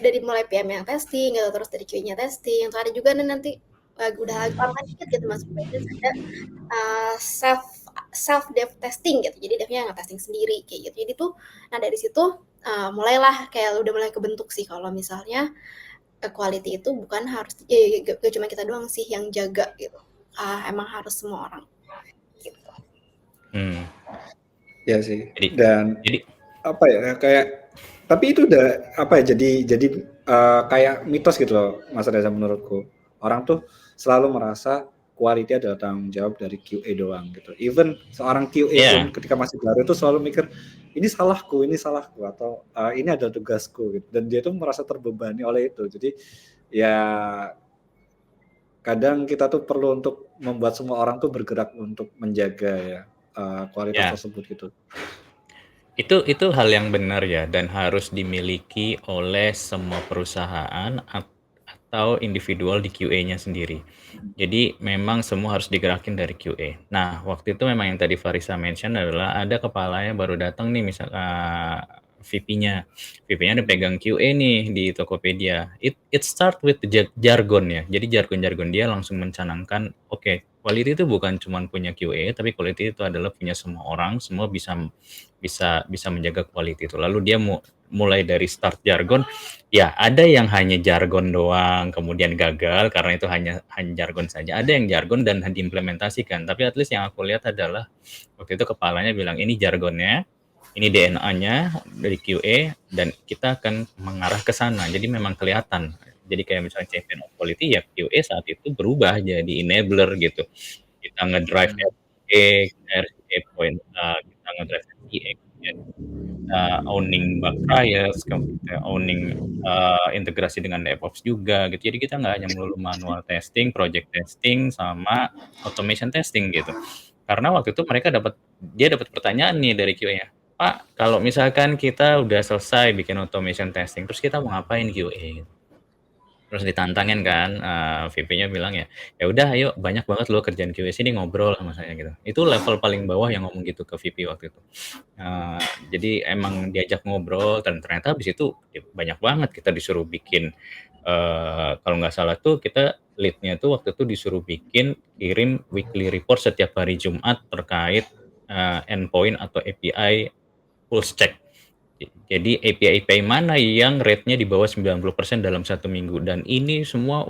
dari mulai PM yang testing gitu, terus dari QA-nya testing, terus ada juga nanti udah lama dikit gitu masuk bisnis ada self dev testing gitu. Jadi devnya nge-testing sendiri kayak gitu. Jadi tuh nah dari situ mulailah kayak udah mulai kebentuk sih kalau misalnya quality itu bukan harus gak cuma kita doang sih yang jaga gitu. Emang harus semua orang. Ya sih. Jadi Dan apa ya, kayak tapi itu udah apa ya, jadi kayak mitos gitu loh Mas Reza menurutku. Orang tuh selalu merasa quality adalah tanggung jawab dari QA doang gitu. Even seorang QA pun ketika masih baru itu selalu mikir ini salahku atau ini adalah tugasku gitu. Dan dia tuh merasa terbebani oleh itu. Jadi ya kadang kita tuh perlu untuk membuat semua orang tuh bergerak untuk menjaga ya kualitas tersebut gitu. Itu hal yang benar ya, dan harus dimiliki oleh semua perusahaan atau individual di QA-nya sendiri. Jadi memang semua harus digerakin dari QA. Nah, waktu itu memang yang tadi Farisa mention adalah ada kepalanya baru datang nih, misal VP-nya udah pegang QA nih di Tokopedia. It start with the jargon ya. Jadi jargon dia langsung mencanangkan, oke, quality itu bukan cuma punya QA, tapi quality itu adalah punya semua orang, semua bisa menjaga quality itu. Lalu dia mulai dari start jargon, ya ada yang hanya jargon doang, kemudian gagal karena itu hanya jargon saja. Ada yang jargon dan diimplementasikan, tapi at least yang aku lihat adalah waktu itu kepalanya bilang ini jargonnya, ini DNA-nya dari QA, dan kita akan mengarah ke sana. Jadi memang kelihatan. Jadi kayak misalnya champion of quality, ya QA saat itu berubah jadi enabler gitu. Kita ngedrive RCA point, kita ngedrive RCA, kita owning bug trials, kita owning integrasi dengan DevOps juga gitu. Jadi kita nggak hanya melulu manual testing, project testing, sama automation testing gitu. Karena waktu itu dia dapat pertanyaan nih dari QA-nya, Pak, kalau misalkan kita udah selesai bikin automation testing, terus kita mau ngapain QA? Terus ditantangin kan, VP-nya bilang ya udah ayo, banyak banget loh kerjaan QA, sini ngobrol sama saya gitu. Itu level paling bawah yang ngomong gitu ke VP waktu itu. Jadi emang diajak ngobrol, dan ternyata habis itu ya banyak banget kita disuruh bikin, kalau nggak salah tuh kita lead-nya tuh waktu itu disuruh kirim weekly report setiap hari Jumat terkait endpoint atau API pulse check. Jadi API mana yang rate-nya di bawah 90% dalam 1 minggu, dan ini semua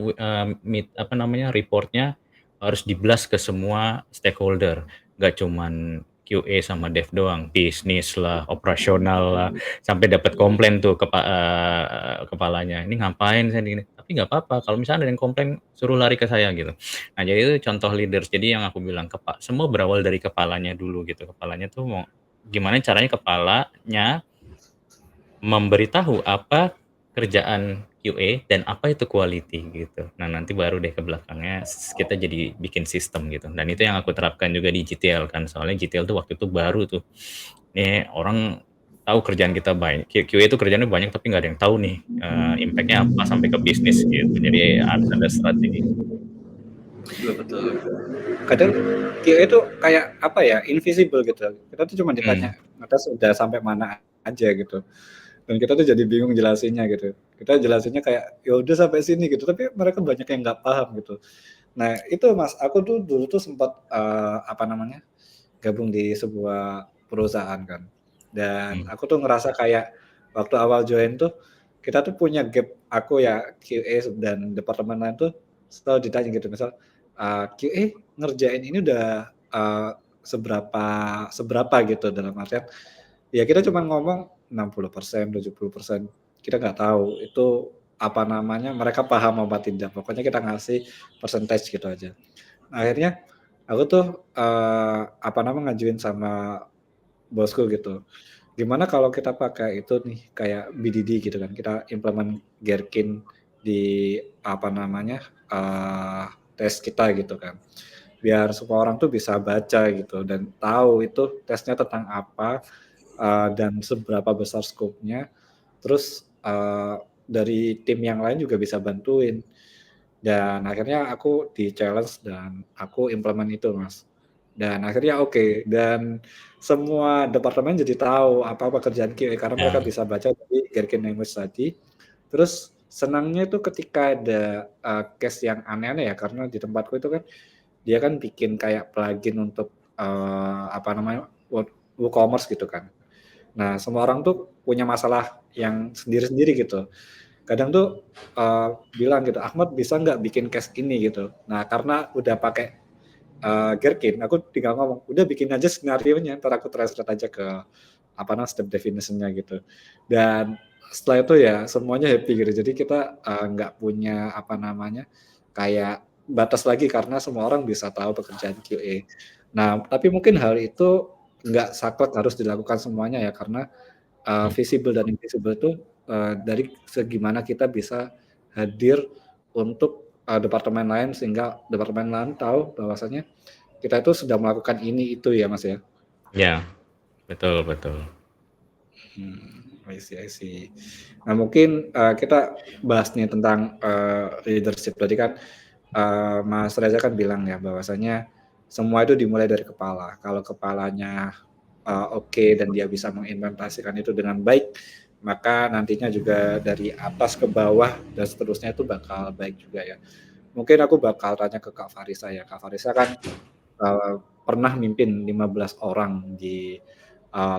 reportnya harus di-blast ke semua stakeholder, nggak cuman QA sama dev doang, bisnis lah, operasional lah, sampai dapat komplain tuh kepalanya, ini ngapain saya ini, tapi nggak apa-apa, kalau misalnya ada yang komplain suruh lari ke saya gitu. Nah jadi itu contoh leaders. Jadi yang aku bilang semua berawal dari kepalanya dulu gitu. Kepalanya tuh mau gimana caranya kepalanya memberitahu apa kerjaan QA dan apa itu quality gitu. Nah nanti baru deh ke belakangnya kita jadi bikin sistem gitu. Dan itu yang aku terapkan juga di GTL kan. Soalnya GTL tuh waktu itu baru tuh. Nih orang tahu kerjaan kita banyak. QA itu kerjaannya banyak tapi nggak ada yang tahu nih impact-nya apa sampai ke bisnis gitu. Jadi harus ada strategi. Betul betul. Kadang QA itu kayak apa ya, invisible gitu. Kita tuh cuma ditanya, ngetes udah sampai mana aja gitu. Dan kita tuh jadi bingung jelasinnya gitu. Kita jelasinnya kayak ya udah sampai sini gitu, tapi mereka banyak yang nggak paham gitu. Nah itu Mas, aku tuh dulu tuh sempat apa namanya gabung di sebuah perusahaan kan. Dan aku tuh ngerasa kayak waktu awal join tuh kita tuh punya gap, aku ya QA dan departemen lain tuh selalu ditanya gitu misal QA ngerjain ini udah seberapa seberapa gitu dalam artian ya kita cuma ngomong 60%, 70%. Kita nggak tahu itu apa namanya mereka paham apa tidak. Pokoknya kita ngasih percentage gitu aja. Akhirnya aku tuh apa namanya ngajuin sama bosku gitu. Gimana kalau kita pakai itu nih kayak BDD gitu kan. Kita implement Gherkin di apa namanya tes kita gitu kan. Biar semua orang tuh bisa baca gitu dan tahu itu tesnya tentang apa dan seberapa besar skopnya. Terus dari tim yang lain juga bisa bantuin. Dan akhirnya aku di-challenge dan aku implement itu, Mas. Dan akhirnya oke, dan semua departemen jadi tahu apa pekerjaan QA karena mereka Ya. bisa baca dari Gherkin language tadi. Terus senangnya itu ketika ada case yang aneh-aneh ya, karena di tempatku itu kan dia kan bikin kayak plugin untuk apa namanya WooCommerce gitu kan. Nah, semua orang tuh punya masalah yang sendiri-sendiri gitu. Kadang tuh bilang gitu, Ahmad bisa nggak bikin case ini gitu. Nah, karena udah pakai Gherkin, aku tinggal ngomong, udah bikin aja skenario-nya, ntar aku translate aja ke apa namanya step definition-nya gitu. Dan setelah itu ya semuanya happy gitu. Jadi kita nggak punya apa namanya kayak batas lagi karena semua orang bisa tahu pekerjaan QA. Nah, tapi mungkin hal itu nggak saklek harus dilakukan semuanya ya karena visible dan invisible itu dari segi mana kita bisa hadir untuk departemen lain sehingga departemen lain tahu bahwasanya kita itu sudah melakukan ini itu ya Mas ya. Ya, betul betul. I see, I see. Nah mungkin kita bahas nih tentang leadership. Tadi kan Mas Reza kan bilang ya bahwasanya semua itu dimulai dari kepala. Kalau kepalanya oke dan dia bisa mengimplementasikan itu dengan baik, maka nantinya juga dari atas ke bawah dan seterusnya itu bakal baik juga ya. Mungkin aku bakal tanya ke Kak Farisa ya. Kak Farisa kan pernah mimpin 15 orang di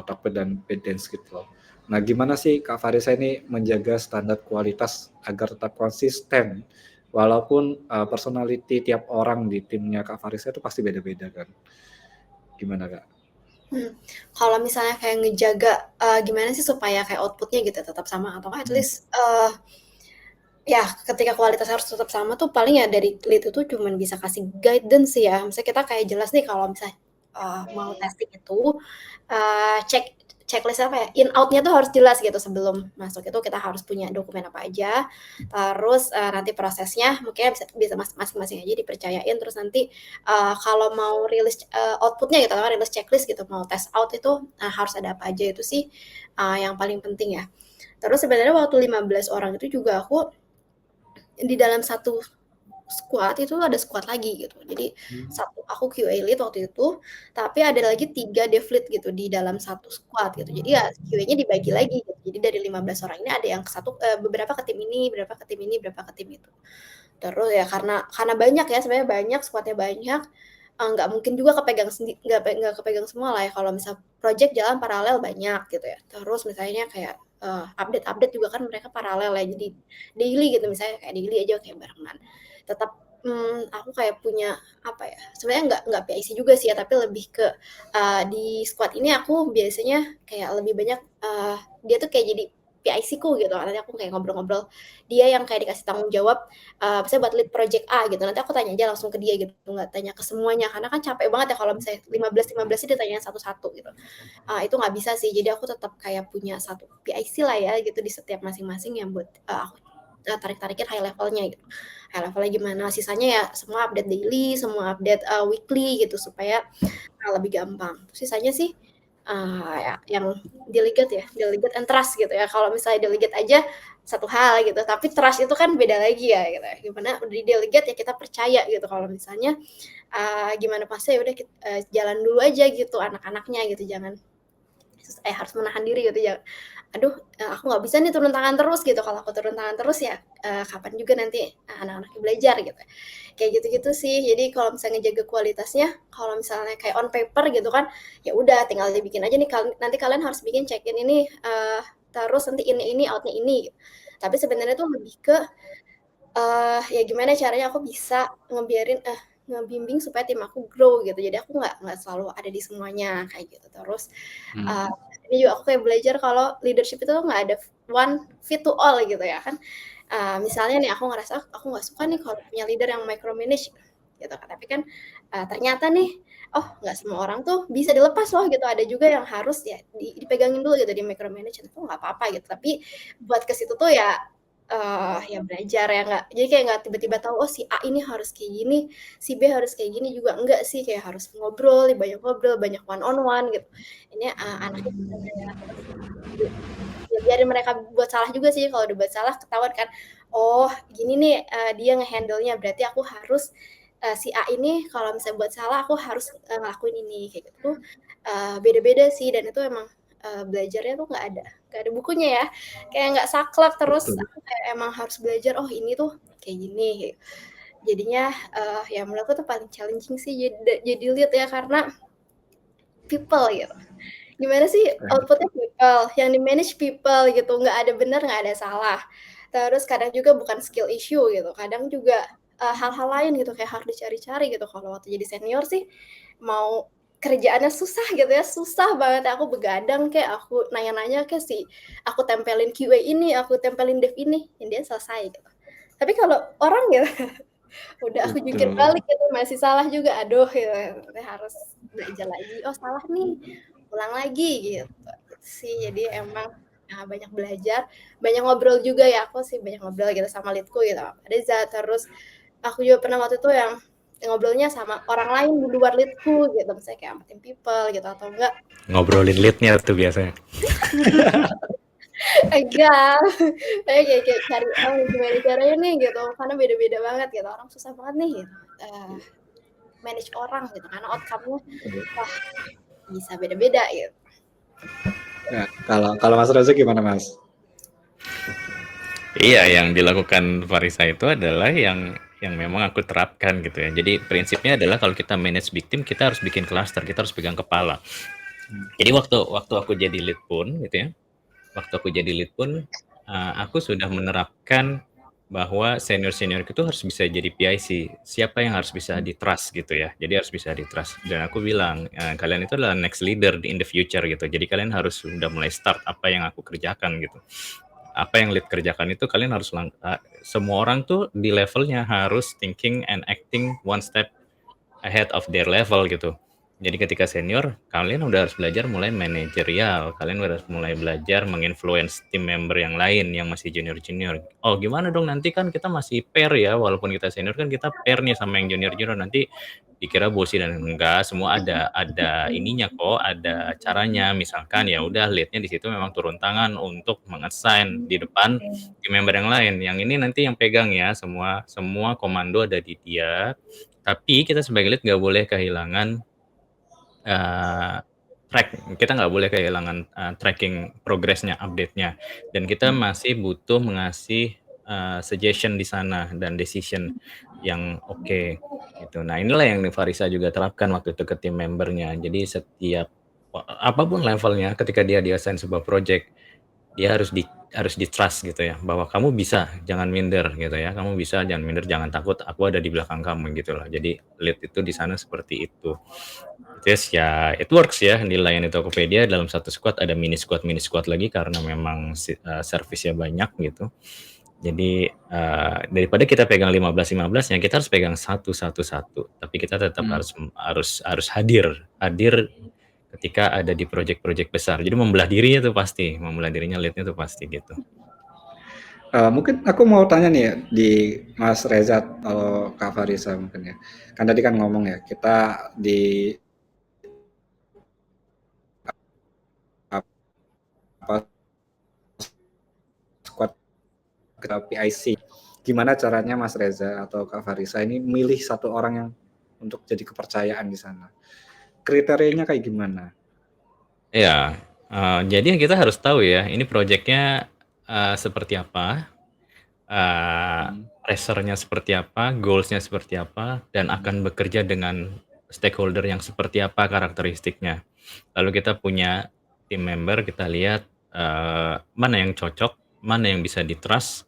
Tokped dan Pedens gitu loh. Nah, gimana sih Kak Farisa ini menjaga standar kualitas agar tetap konsisten walaupun personality tiap orang di timnya Kak Farisa itu pasti beda-beda kan? Gimana Kak? Kalau misalnya kayak ngejaga gimana sih supaya kayak outputnya gitu tetap sama atau at least ya ketika kualitas harus tetap sama tuh paling ya dari lead itu cuman bisa kasih guidance ya. Misalnya kita kayak jelas nih kalau misalnya mau testing itu checklist apa ya in outnya tuh harus jelas gitu sebelum masuk itu kita harus punya dokumen apa aja terus nanti prosesnya mungkin bisa masing-masing aja dipercayain terus nanti kalau mau rilis outputnya gitu kan rilis checklist gitu mau test out itu harus ada apa aja itu sih yang paling penting ya terus sebenarnya waktu 15 orang itu juga aku di dalam satu squad itu ada squad lagi gitu. Jadi satu aku QA lead waktu itu, tapi ada lagi 3 dev lead gitu di dalam satu squad gitu. Jadi ya QA-nya dibagi lagi gitu. Jadi dari 15 orang ini ada yang beberapa ke tim ini, beberapa ke tim ini, beberapa ke tim itu. Terus ya karena banyak ya sebenarnya banyak squad-nya banyak, nggak mungkin juga nggak kepegang semua lah ya kalau misal project jalan paralel banyak gitu ya. Terus misalnya kayak update-update juga kan mereka paralel ya jadi daily gitu misalnya kayak daily aja kayak barengan tetap aku kayak punya apa ya sebenarnya nggak PIC juga sih ya tapi lebih ke di squad ini aku biasanya kayak lebih banyak dia tuh kayak jadi PIC ku gitu nanti aku kayak ngobrol-ngobrol dia yang kayak dikasih tanggung jawab misalnya buat lead project A gitu nanti aku tanya aja langsung ke dia gitu nggak tanya ke semuanya karena kan capek banget ya kalau misalnya 15 sih ditanya satu-satu gitu itu nggak bisa sih jadi aku tetap kayak punya satu PIC lah ya gitu di setiap masing-masing yang buat aku tarik-tarikin high levelnya gitu high levelnya gimana sisanya ya semua update daily semua update weekly gitu supaya lebih gampang sisanya sih ya, yang delegate and trust gitu ya. Kalau misalnya delegate aja satu hal gitu, tapi trust itu kan beda lagi ya gitu ya. Gimana udah di delegate ya kita percaya gitu. Kalau misalnya gimana pasnya ya udah jalan dulu aja gitu anak-anaknya gitu, jangan harus menahan diri gitu ya. Aduh, aku nggak bisa nih turun tangan terus gitu. Kalau aku turun tangan terus ya kapan juga nanti anak-anaknya belajar gitu. Kayak gitu-gitu sih. Jadi kalau misalnya jaga kualitasnya, kalau misalnya kayak on paper gitu kan, ya udah tinggal dibikin aja nih. Nanti kalian harus bikin check-in ini terus nanti ini outnya ini. Tapi sebenarnya tuh lebih ke ya gimana caranya aku bisa ngebimbing supaya tim aku grow gitu. Jadi aku nggak selalu ada di semuanya kayak gitu. Terus ini juga aku kayak belajar kalau leadership itu nggak ada one fit to all gitu ya kan. Misalnya nih aku ngerasa aku nggak suka nih kalau punya leader yang micromanage gitu kan. Tapi kan ternyata nih nggak semua orang tuh bisa dilepas loh gitu. Ada juga yang harus ya dipegangin dulu gitu di micromanage itu nggak apa-apa gitu. Tapi buat ke situ tuh ya ya belajar ya nggak, jadi kayak nggak tiba-tiba tahu si A ini harus kayak gini, si B harus kayak gini juga enggak sih, kayak harus ngobrol, banyak one on one gitu. Ini anaknya bisa belajar terus ya biarin mereka buat salah juga sih, kalau udah buat salah ketahuan kan, oh gini nih dia nge-handle-nya, berarti aku harus si A ini kalau misalnya buat salah aku harus ngelakuin ini kayak gitu. Beda-beda sih dan itu emang belajarnya tuh nggak ada bukunya ya, kayak nggak saklek terus aku kayak emang harus belajar oh ini tuh kayak gini. Jadinya ya menurutku tuh paling challenging sih jadi lead ya karena people gitu. Gimana sih outputnya people, yang di manage people gitu, nggak ada benar, nggak ada salah. Terus kadang juga bukan skill issue gitu, kadang juga hal-hal lain gitu kayak harus dicari-cari gitu. Kalau waktu jadi senior sih mau kerjaannya susah gitu ya, susah banget. Aku begadang kayak aku nanya-nanya kayak aku tempelin QA ini, aku tempelin dev ini, dan dia selesai gitu. Tapi kalau orang gitu udah aku jungkir balik gitu masih salah juga, aduh gitu, harus belajar lagi. Oh salah nih, ulang lagi gitu sih. Jadi emang banyak belajar, banyak ngobrol juga ya. Aku sih banyak ngobrol gitu sama leadku gitu, Reza. Terus aku juga pernah waktu itu yang ngobrolnya sama orang lain di luar leadku gitu, misalnya kayak sama tim people gitu atau enggak Ngobrolin leadnya tuh biasanya. enggak kayak cari gimana caranya nih gitu, karena beda-beda banget gitu, orang susah banget nih gitu manage orang gitu karena outcome-nya wah bisa beda-beda gitu. Ya, kalau Mas Reza gimana Mas? Iya, yang dilakukan Farisa itu adalah yang memang aku terapkan gitu ya. Jadi prinsipnya adalah kalau kita manage big team, kita harus bikin cluster, kita harus pegang kepala. Jadi waktu aku jadi lead pun gitu ya, aku sudah menerapkan bahwa senior itu harus bisa jadi PIC. Siapa yang harus bisa di-trust gitu ya. Jadi harus bisa di-trust. Dan aku bilang, kalian itu adalah next leader in the future gitu. Jadi kalian harus sudah mulai start apa yang aku kerjakan gitu. Apa yang lead kerjakan itu kalian harus semua orang tuh di levelnya harus thinking and acting one step ahead of their level gitu. Jadi ketika senior, kalian udah harus belajar mulai manajerial, kalian udah harus mulai belajar menginfluence tim member yang lain yang masih junior-junior. Oh gimana dong, nanti kan kita masih pair ya, walaupun kita senior kan kita pair nih sama yang junior-junior, nanti dikira bosi dan enggak, semua ada ininya kok, ada caranya. Misalkan ya udah leadnya di situ memang turun tangan untuk mengassign di depan tim member yang lain. Yang ini nanti yang pegang ya, semua komando ada di dia. Tapi kita sebagai lead nggak boleh kehilangan kita nggak boleh kehilangan tracking progresnya, update-nya. Dan kita masih butuh mengasih suggestion di sana dan decision yang oke gitu. Nah inilah yang Farisa juga terapkan waktu itu ke tim membernya. Jadi setiap apapun levelnya, ketika dia di-assign sebuah project, dia harus di trust gitu ya, bahwa kamu bisa, jangan minder gitu ya, kamu bisa, jangan minder, jangan takut, aku ada di belakang kamu gitu loh. Jadi lead itu di sana seperti itu. Terus ya it works ya, di layani Tokopedia dalam satu squad ada mini squad lagi karena memang servisnya banyak gitu. Jadi daripada kita pegang 15-15 ya kita harus pegang satu. Tapi kita tetap harus hadir ketika ada di project-project besar. Jadi membelah dirinya tuh pasti, membelah dirinya leadnya tuh pasti gitu. Mungkin aku mau tanya nih ya di Mas Reza atau Kak Farisa mungkin ya. Kan tadi kan ngomong ya kita di ke PIC. Gimana caranya Mas Reza atau Kak Farisa ini milih satu orang yang untuk jadi kepercayaan di sana? Kriterianya kayak gimana? Ya, jadi kita harus tahu ya, ini proyeknya seperti apa, pressure-nya seperti apa, goals-nya seperti apa, dan akan bekerja dengan stakeholder yang seperti apa karakteristiknya. Lalu kita punya tim member, kita lihat mana yang cocok, mana yang bisa di-trust,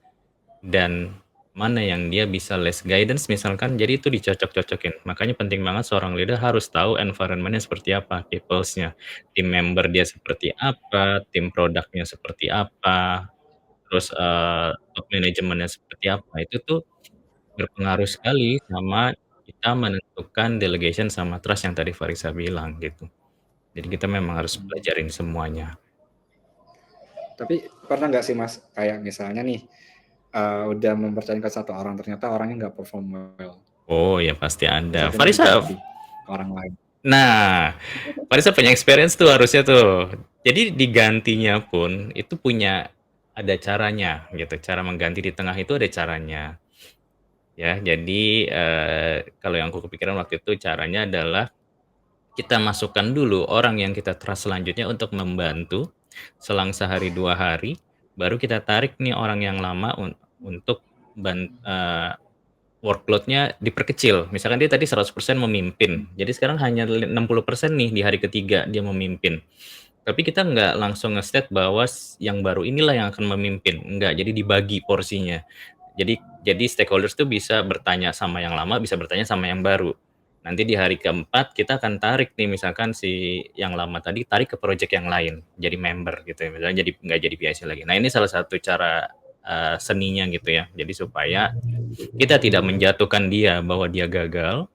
dan mana yang dia bisa less guidance misalkan, jadi itu dicocok-cocokin. Makanya penting banget seorang leader harus tahu environment-nya seperti apa, peoples-nya, tim member dia seperti apa, tim produknya seperti apa, terus top manajemennya seperti apa. Itu tuh berpengaruh sekali sama kita menentukan delegation sama trust yang tadi Farisa bilang gitu. Jadi kita memang harus pelajarin semuanya. Tapi pernah nggak sih Mas, kayak misalnya nih, udah mempercayakan satu orang, ternyata orangnya nggak perform well. Oh ya pasti ada. Terus akhirnya Farisa, diganti ke orang lain. nah, Farisa punya experience tuh harusnya tuh. Jadi digantinya pun itu punya ada caranya gitu. Cara mengganti di tengah itu ada caranya. Ya, jadi kalau yang aku kepikiran waktu itu caranya adalah kita masukkan dulu orang yang kita trust selanjutnya untuk membantu selang sehari 2 hari, baru kita tarik nih orang yang lama untuk workload-nya diperkecil. Misalkan dia tadi 100% memimpin, jadi sekarang hanya 60% nih di hari ketiga dia memimpin. Tapi kita nggak langsung nge-state bahwa yang baru inilah yang akan memimpin, enggak, jadi dibagi porsinya. Jadi stakeholders tuh bisa bertanya sama yang lama, bisa bertanya sama yang baru. Nanti di hari keempat kita akan tarik nih, misalkan si yang lama tadi tarik ke project yang lain, jadi member gitu ya, misalnya nggak jadi PIC lagi. Nah ini salah satu cara seninya gitu ya, jadi supaya kita tidak menjatuhkan dia bahwa dia gagal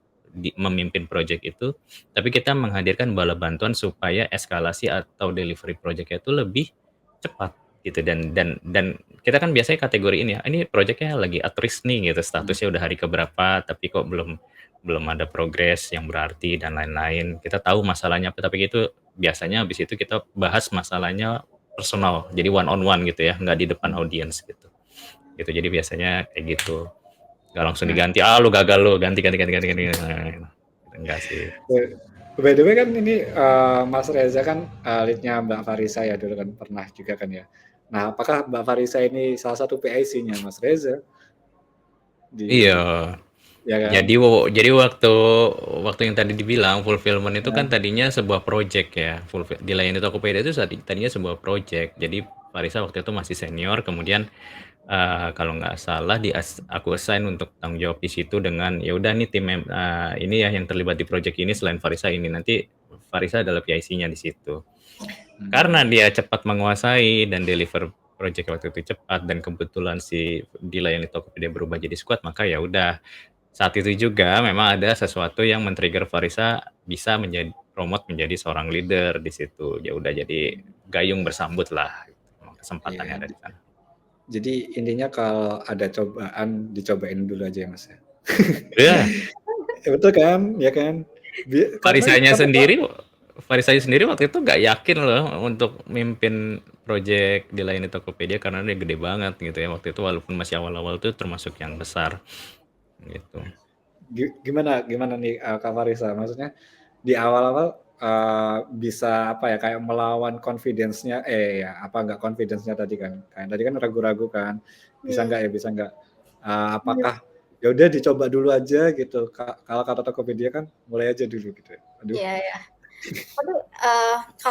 memimpin project itu, tapi kita menghadirkan bala bantuan supaya eskalasi atau delivery project itu lebih cepat gitu. Dan kita kan biasanya kategori ini projectnya lagi at risk nih gitu, statusnya udah hari keberapa tapi kok belum ada progres yang berarti dan lain-lain. Kita tahu masalahnya apa, tapi itu biasanya habis itu kita bahas masalahnya personal, jadi one on one gitu ya, nggak di depan audiens gitu. Jadi biasanya kayak gitu. Nggak langsung diganti, lu gagal lu, ganti. Nah, enggak sih. By the way kan ini Mas Reza kan lead-nya Mbak Farisa ya dulu kan pernah juga kan ya. Nah apakah Mbak Farisa ini salah satu PIC-nya Mas Reza? Iya. Ya kan? Jadi waktu yang tadi dibilang fulfillment itu kan tadinya sebuah project ya. Dilayani Tokopedia itu tadinya sebuah project. Jadi Farisa waktu itu masih senior, kemudian kalau nggak salah aku assign untuk tanggung jawab di situ dengan ya udah nih tim ini ya yang terlibat di project ini selain Farisa ini, nanti Farisa adalah PIC-nya di situ. Karena dia cepat menguasai dan deliver project waktu itu cepat, dan kebetulan si dilayani Tokopedia berubah jadi squad, maka ya udah saat itu juga memang ada sesuatu yang men-trigger Farisa bisa promote menjadi seorang leader di situ. Ya udah jadi gayung bersambut lah, kesempatan yang ada di sana. Jadi intinya kalau ada cobaan, dicobain dulu aja ya Mas ya. Ya. Betul kan? Ya kan? Farisanya sendiri waktu itu nggak yakin loh untuk mimpin project dilayani Tokopedia karena dia gede banget gitu ya waktu itu, walaupun masih awal-awal tuh termasuk yang besar gitu. Gimana nih Kak Farisa? Maksudnya di awal-awal bisa apa ya kayak melawan confidence-nya nggak confidence-nya tadi kan ragu-ragu kan bisa nggak apakah ya udah dicoba dulu aja gitu, kalau kata Tokopedia kan mulai aja dulu gitu. Iya. Kalau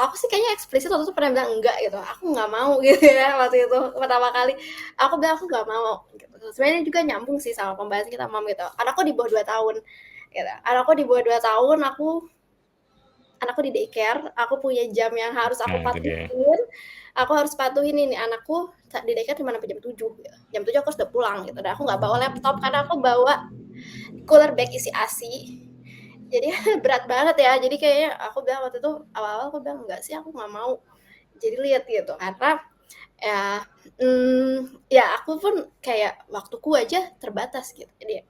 aku sih kayaknya eksplisit waktu itu pernah bilang enggak gitu, aku nggak mau gitu ya waktu itu pertama kali aku bilang aku nggak mau gitu. Sebenarnya juga nyambung sih sama pembahasan kita mam gitu, anakku di bawah 2 tahun gitu, anakku di bawah 2 tahun, anakku di daycare, aku punya jam yang harus aku patuhin ini anakku di daycare cuma sampai jam 7 gitu. Jam 7 aku sudah pulang gitu, dan aku nggak bawa laptop karena aku bawa cooler bag isi ASI. Jadi berat banget ya, jadi kayaknya aku bilang waktu itu awal-awal aku bilang enggak sih, aku nggak mau jadi lead gitu, karena ya aku pun kayak waktuku aja terbatas gitu. Jadi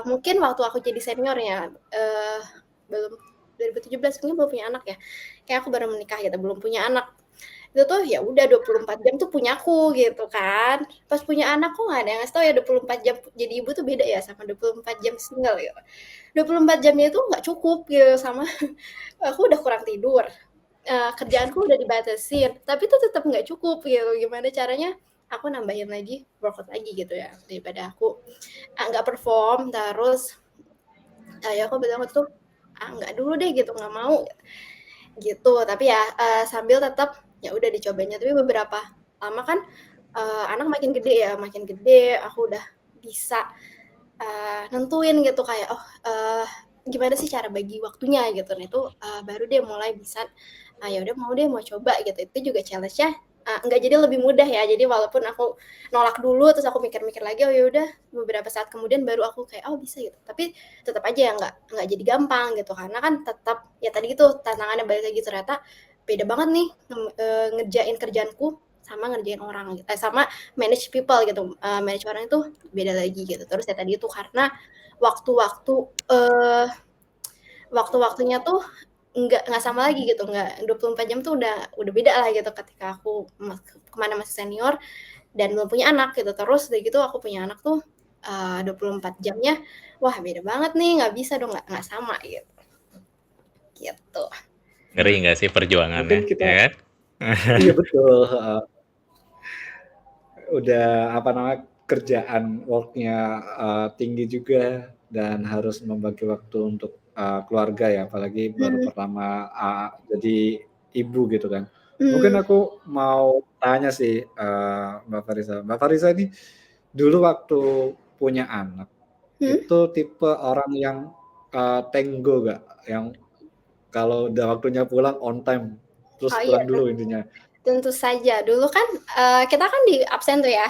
mungkin waktu aku jadi seniornya belum 2017 kan belum punya anak ya, kayak aku baru menikah gitu, belum punya anak. itu tuh ya udah 24 jam tuh punyaku gitu kan. Pas punya anak kok nggak ada yang ngasih tahu ya 24 jam jadi ibu tuh beda ya sama 24 jam single gitu. 24 jamnya itu nggak cukup gitu sama aku udah kurang tidur. Kerjaanku udah dibatasin, tapi itu tetap nggak cukup gitu. Gimana caranya aku nambahin lagi workout lagi gitu ya daripada aku nggak perform terus ya aku bilang tuh nggak dulu deh gitu nggak mau gitu tapi ya sambil tetap ya udah dicobanya tapi beberapa lama kan anak makin gede aku udah bisa nentuin gitu kayak gimana sih cara bagi waktunya gitu nah itu baru deh mulai bisa ya udah mau deh mau coba gitu itu juga challenge-nya nggak jadi lebih mudah ya jadi walaupun aku nolak dulu terus aku mikir-mikir lagi ya udah beberapa saat kemudian baru aku kayak bisa gitu tapi tetap aja ya nggak jadi gampang gitu karena kan tetap ya tadi itu tantangannya balik lagi ternyata beda banget nih ngerjain kerjaanku sama ngerjain orang gitu sama manage people gitu manage orang itu beda lagi gitu terus ya tadi itu karena waktu-waktunya tuh nggak sama lagi gitu nggak 24 jam tuh udah beda lah gitu ketika aku kemana masih senior dan belum punya anak gitu terus dari gitu aku punya anak tuh 24 jamnya wah beda banget nih nggak bisa dong nggak sama gitu Ngeri nggak sih mungkin perjuangannya, kita ya kan? iya betul udah apa namanya kerjaan worknya tinggi juga dan harus membagi waktu untuk keluarga ya apalagi baru pertama jadi ibu gitu kan mungkin aku mau tanya sih Mbak Farisa ini dulu waktu punya anak itu tipe orang yang tenggo gak yang kalau udah waktunya pulang on time terus oh iya pulang dulu intinya tentu saja dulu kan kita kan di absen tuh ya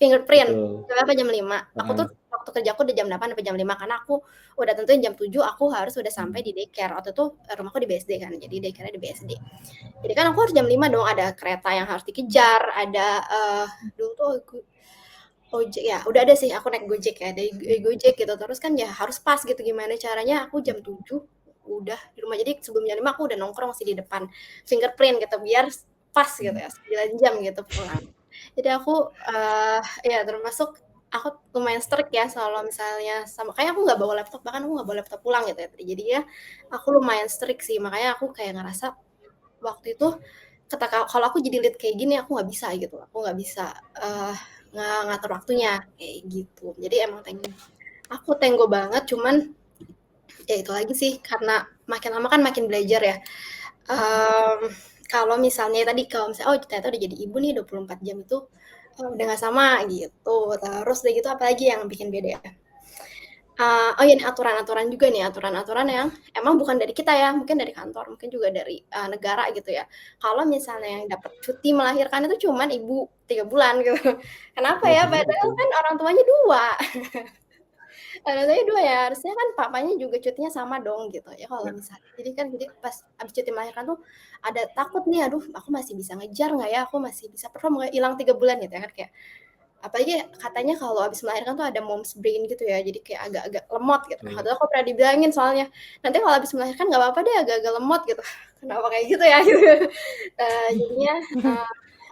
fingerprint betul berapa jam 5 aku tuh waktu kerjaku udah jam 8 sampai jam 5 karena aku udah tentuin jam 7 aku harus udah sampai di daycare waktu itu rumahku di BSD kan jadi daycare di BSD jadi kan aku harus jam 5 dong ada kereta yang harus dikejar ada dulu tuh ojek ya udah ada sih aku naik Gojek ya dari Gojek gitu terus kan ya harus pas gitu gimana caranya aku jam 7 udah di rumah jadi sebelum jam 5 aku udah nongkrong sih di depan fingerprint gitu biar pas gitu ya 9 jam gitu pulang jadi aku ya termasuk aku lumayan strict ya selalu misalnya sama kayak aku nggak bawa laptop bahkan aku nggak bawa laptop pulang gitu ya jadi ya aku lumayan strict sih makanya aku kayak ngerasa waktu itu kalau aku jadi lead kayak gini aku nggak bisa gitu aku nggak bisa ngatur waktunya kayak gitu jadi emang aku tenggo banget cuman ya itu lagi sih karena makin lama kan makin belajar ya kalau misalnya tadi kalau misalnya ternyata udah jadi ibu nih 24 jam itu udah nggak sama gitu terus udah gitu apalagi yang bikin beda ya oh iya nih aturan-aturan juga nih aturan-aturan yang emang bukan dari kita ya mungkin dari kantor mungkin juga dari negara gitu ya kalau misalnya yang dapat cuti melahirkan itu cuman ibu 3 bulan gitu kenapa ya padahal kan orang tuanya 2 orang tuanya 2 ya harusnya kan papanya juga cutinya sama dong gitu ya kalau misalnya jadi pas abis cuti melahirkan tuh ada takut nih aduh aku masih bisa ngejar nggak ya aku masih bisa perform nggak hilang 3 bulan gitu ya kan kayak apalagi katanya kalau habis melahirkan tuh ada mom's brain gitu ya jadi kayak agak-agak lemot gitu padahal aku pernah dibilangin soalnya nanti kalau habis melahirkan nggak apa-apa deh agak-agak lemot gitu kenapa kayak gitu ya jadinya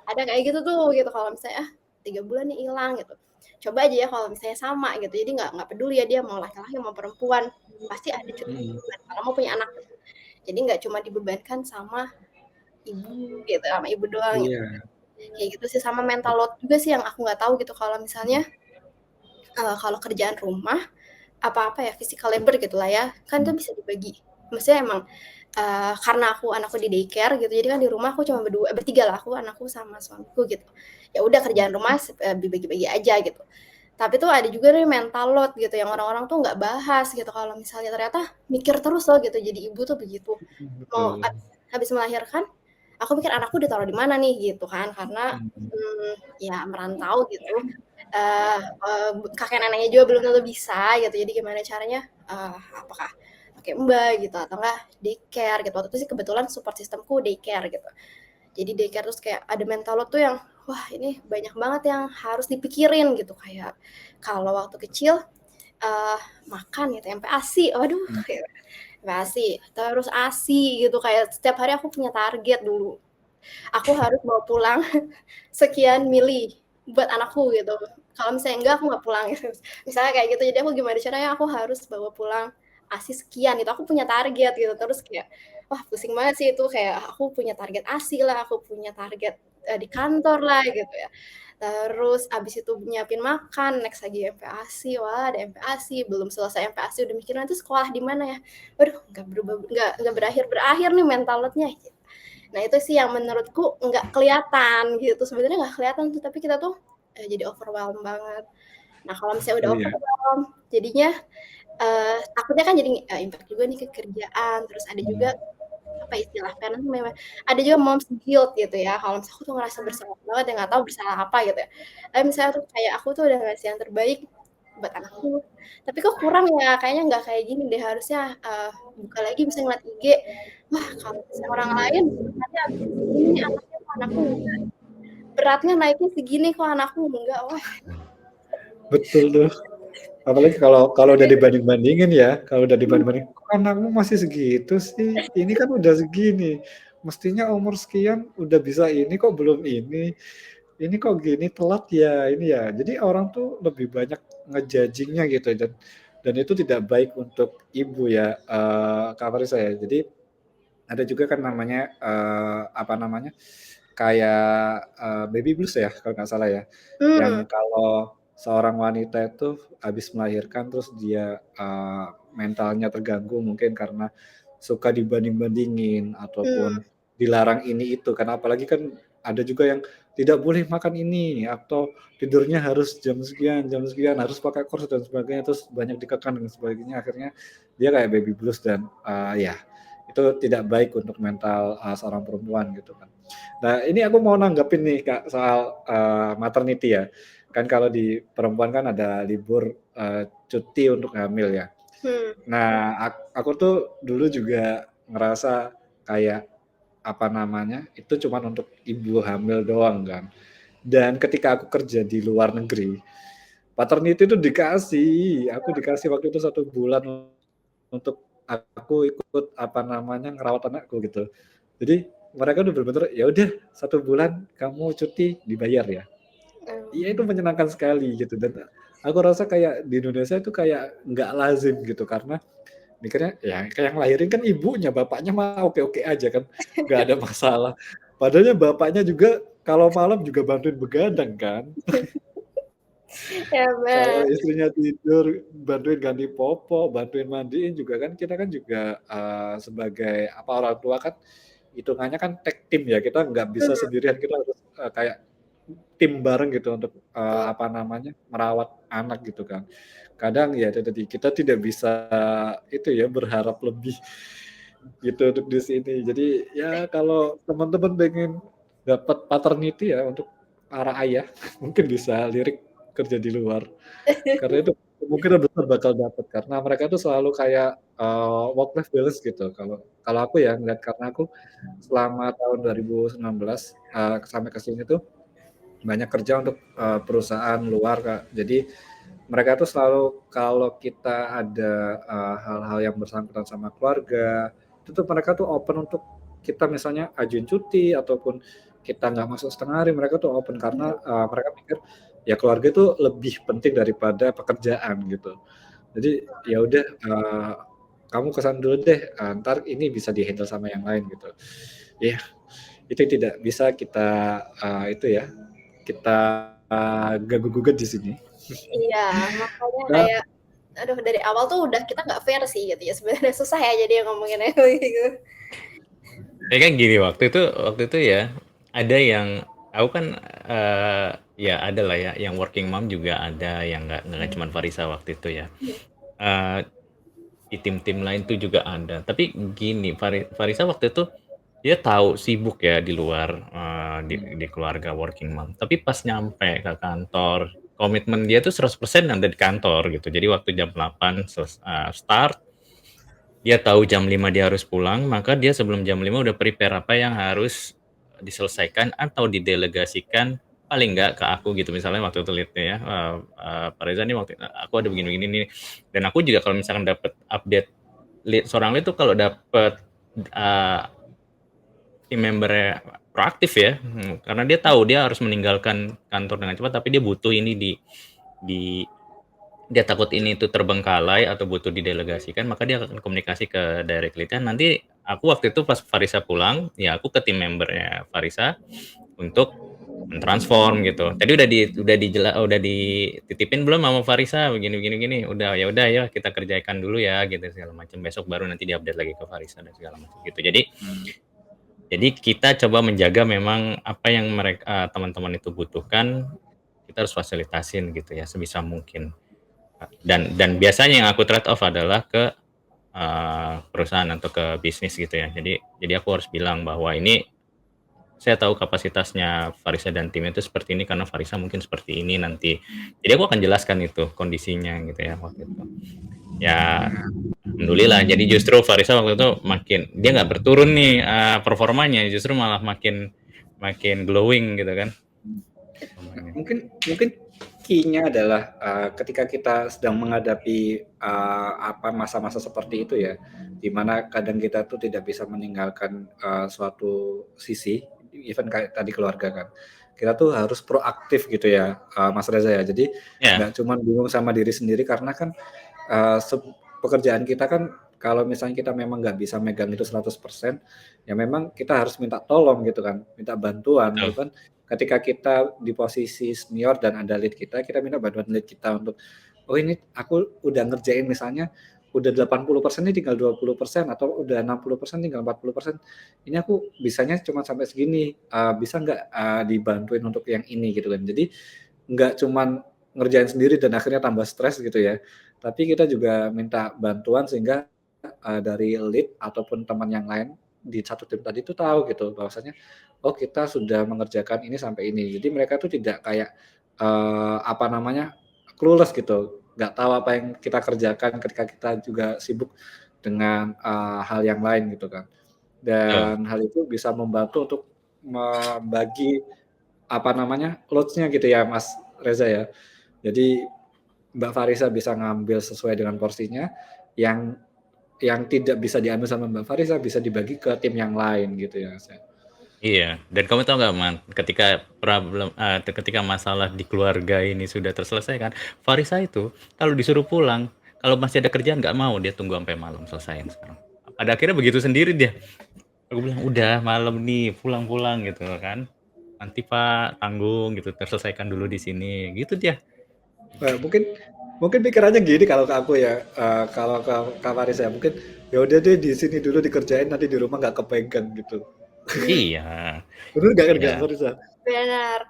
ada kayak gitu tuh gitu kalau misalnya 3 bulan nih hilang gitu coba aja ya kalau misalnya sama gitu jadi nggak peduli ya dia mau laki-laki mau perempuan pasti ada cuti kalau mau punya anak gitu. Jadi nggak cuma dibebankan sama ibu gitu sama ibu doang gitu kayak gitu sih sama mental load juga sih yang aku nggak tahu gitu kalau misalnya kalau kerjaan rumah apa-apa ya physical labor gitu lah ya kan itu bisa dibagi maksudnya emang karena anakku di daycare gitu jadi kan di rumah aku cuma bertiga lah aku anakku sama suamiku gitu ya udah kerjaan rumah dibagi-bagi aja gitu tapi tuh ada juga nih mental load gitu yang orang-orang tuh nggak bahas gitu kalau misalnya ternyata mikir terus loh gitu jadi ibu tuh begitu mau habis melahirkan aku mikir anakku ditaruh di mana nih gitu kan karena ya merantau gitu kakek neneknya juga belum tentu bisa gitu jadi gimana caranya apakah pakai mbak gitu atau enggak daycare gitu waktu itu sih kebetulan support sistemku daycare gitu jadi daycare terus kayak ada mental load tuh yang wah ini banyak banget yang harus dipikirin gitu kayak kalau waktu kecil makan ya tempe ASI waduh tempe ASI terus ASI gitu kayak setiap hari aku punya target dulu aku harus bawa pulang sekian mili buat anakku gitu. Kalau misalnya enggak, aku nggak pulang gitu. Misalnya kayak gitu, jadi aku gimana caranya aku harus bawa pulang ASI sekian gitu. Aku punya target gitu. Terus kayak, wah pusing banget sih itu kayak aku punya target ASI lah, aku punya target di kantor lah gitu ya. Terus abis itu nyiapin makan, next lagi MPASI, wah ada MPASI, belum selesai MPASI udah mikir nanti sekolah di mana ya. Waduh, nggak berakhir nih mental load-nya. Nah itu sih yang menurutku nggak kelihatan gitu, sebenarnya nggak kelihatan tuh, tapi kita tuh jadi overwhelmed banget. Nah kalau misalnya udah Iya. overwhelmed, jadinya takutnya kan jadi impact juga nih ke kerjaan, terus ada juga Hmm. apa istilah parent memang ada juga mom's guilt gitu ya, kalau misalnya aku tuh ngerasa bersalah banget ya nggak tahu bersalah apa gitu ya. Tapi misalnya tuh kayak aku tuh udah ngasih yang terbaik buat anakku, tapi kok kurang ya, kayaknya nggak kayak gini deh, harusnya buka lagi bisa ngeliat IG, wah kalau misalnya orang lain beratnya segini anaknya kok anakku enggak, beratnya naiknya segini kok anakku enggak, wah. Betul tuh. Apalagi kalau kalau udah dibanding-bandingin ya, kalau udah dibanding-bandingin, "Kok anakmu masih segitu sih? Ini kan udah segini, mestinya umur sekian udah bisa ini kok belum ini kok gini telat ya, ini ya." Jadi orang tuh lebih banyak nge-judging-nya gitu dan itu tidak baik untuk ibu ya, Kak Farisa ya. Jadi ada juga kan namanya, apa namanya, kayak, baby blues ya kalau nggak salah ya, Mhm, yang kalau seorang wanita itu habis melahirkan terus dia, mentalnya terganggu mungkin karena suka dibanding-bandingin ataupun mmm, dilarang ini itu, karena apalagi kan ada juga yang tidak boleh makan ini atau tidurnya harus jam sekian, harus pakai kursi dan sebagainya, terus banyak dikekang dan sebagainya, akhirnya dia kayak baby blues dan, ya itu tidak baik untuk mental, seorang perempuan gitu kan. Nah, ini aku mau nanggepin nih, Kak, soal, maternity ya. Kan kalau di perempuan kan ada libur, cuti untuk hamil ya. hmm, Nah, aku tuh dulu juga ngerasa kayak, apa namanya, itu cuman untuk ibu hamil doang kan. Dan ketika aku kerja di luar negeri, paternity itu aku dikasih waktu itu 1 bulan untuk aku ikut, apa namanya, ngerawat anakku gitu. Jadi mereka udah bener-bener, "Ya udah 1 bulan kamu cuti dibayar ya." mmm, Iya itu menyenangkan sekali gitu dan aku rasa kayak di Indonesia itu kayak nggak lazim gitu karena mikirnya ya kayak yang lahirin kan ibunya, bapaknya mah oke-oke aja kan, nggak ada masalah. Padahalnya bapaknya juga kalau malam juga bantuin begadang kan. ya Kalau bener, istrinya tidur, bantuin ganti popok, bantuin mandiin juga kan kita kan juga, sebagai apa, orang tua kan hitungannya kan tag team ya, kita nggak bisa mhm, sendirian, kita harus, kayak tim bareng gitu untuk, betul, apa namanya, merawat anak gitu kan. Kadang ya itu tadi, kita tidak bisa itu ya, berharap lebih gitu untuk di sini. Jadi ya kalau teman-teman pengen dapat paternity ya untuk para ayah, mungkin bisa lirik kerja di luar. Karena itu kemungkinan besar bakal dapet, karena mereka tuh selalu kayak, work life balance gitu. Kalau kalau aku ya ngeliat, karena aku selama tahun 2019, sampai ke sini tuh banyak kerja untuk, perusahaan luar, Kak. Jadi mereka tuh selalu kalau kita ada, hal-hal yang bersangkutan sama keluarga, itu tuh mereka tuh open untuk kita misalnya ajuin cuti ataupun kita nggak masuk setengah hari, mereka tuh open karena, mhm, mereka pikir, ya keluarga itu lebih penting daripada pekerjaan gitu. Jadi ya udah, kamu ke sana dulu deh, entar ini bisa di-handle sama yang lain gitu. Iya, itu tidak bisa kita, itu ya, kita, ganggu-gugat di sini. iya, makanya Nah, kayak aduh dari awal tuh udah kita nggak fair sih gitu ya sebenarnya susah ya jadi ngomonginnya gitu. Ya kan gini, waktu itu ya, ada yang aku kan, ya ada lah ya, yang working mom juga ada, yang nggak cuman Farisa waktu itu ya. Eee, di tim-tim lain tuh juga ada. Tapi gini, Farisa waktu itu dia tahu sibuk ya di luar, di keluarga working mom, tapi pas nyampe ke kantor, komitmen dia tuh 100% ada di kantor gitu. Jadi waktu jam 8 start, dia tahu jam 5 dia harus pulang, maka dia sebelum jam 5 udah prepare apa yang harus diselesaikan atau didelegasikan paling nggak ke aku gitu. Misalnya waktu itu lead-nya ya, "Pak Reza nih aku ada begini-begini nih." Dan aku juga kalau misalkan dapat update seorang lead tuh kalau dapet, eee, tim member proaktif ya, karena dia tahu dia harus meninggalkan kantor dengan cepat, tapi dia butuh ini di dia takut ini itu terbengkalai atau butuh didelegasikan, maka dia akan komunikasi ke direct lead-nya. Nanti aku waktu itu pas Farisa pulang, ya aku ke tim membernya Farisa untuk mentransform gitu. Tadi udah dititipin belum sama Farisa begini begini gini. Udah ya kita kerjakan dulu ya gitu segala macam. Besok baru nanti diupdate lagi ke Farisa dan segala macam gitu. Jadi kita coba menjaga memang apa yang mereka teman-teman itu butuhkan, kita harus fasilitasin gitu ya sebisa mungkin. Dan biasanya yang aku trade off adalah ke perusahaan atau ke bisnis gitu ya. Jadi aku harus bilang bahwa ini saya tahu kapasitasnya Farisa dan tim itu seperti ini karena Farisa mungkin seperti ini nanti. Jadi aku akan jelaskan itu kondisinya gitu ya waktu itu. Ya alhamdulillah. Jadi justru Farisa waktu itu makin dia nggak berturun nih performanya, justru malah makin glowing gitu kan. Mungkin key-nya adalah ketika kita sedang menghadapi masa-masa seperti itu ya, di mana kadang kita tuh tidak bisa meninggalkan suatu sisi, even kayak tadi keluarga kan. Kita tuh harus proaktif gitu ya, Mas Reza ya. Jadi nggak cuma bingung sama diri sendiri karena kan pekerjaan kita kan kalau misalnya kita memang nggak bisa megang itu 100%, ya memang kita harus minta tolong gitu kan, minta bantuan gitu kan. Ketika kita di posisi senior dan ada lead kita minta bantuan lead kita untuk, oh ini aku udah ngerjain misalnya udah 80% nih tinggal 20% atau udah 60% tinggal 40%. Ini aku bisanya cuma sampai segini, bisa nggak dibantuin untuk yang ini gitu kan. Jadi nggak cuman ngerjain sendiri dan akhirnya tambah stres gitu ya. Tapi kita juga minta bantuan sehingga dari lead ataupun teman yang lain di satu tim tadi itu tahu gitu bahwasanya oh kita sudah mengerjakan ini sampai ini. Jadi mereka tuh tidak kayak clueless gitu, nggak tahu apa yang kita kerjakan ketika kita juga sibuk dengan hal yang lain gitu kan. Dan hal itu bisa membantu untuk membagi loads-nya gitu ya Mas Reza ya. Jadi Mbak Farisa bisa ngambil sesuai dengan porsinya, yang tidak bisa diambil sama Mbak Farisa bisa dibagi ke tim yang lain gitu ya. Iya, dan kamu tahu nggak Man, ketika masalah di keluarga ini sudah terselesaikan, Farisa itu kalau disuruh pulang, kalau masih ada kerjaan nggak mau, dia tunggu sampai malam selesaiin sekarang. Pada akhirnya begitu sendiri dia. Aku bilang udah malam nih pulang gitu kan. Nanti Pak tanggung gitu, terselesaikan dulu di sini gitu dia. Nah, mungkin pikirannya gini kalau ke aku ya, kalau ke Kak Faris ya mungkin ya udah deh di sini dulu dikerjain nanti di rumah nggak kepegang gitu. Iya. Bener nggak kan Iya. Kak Farisa? Benar.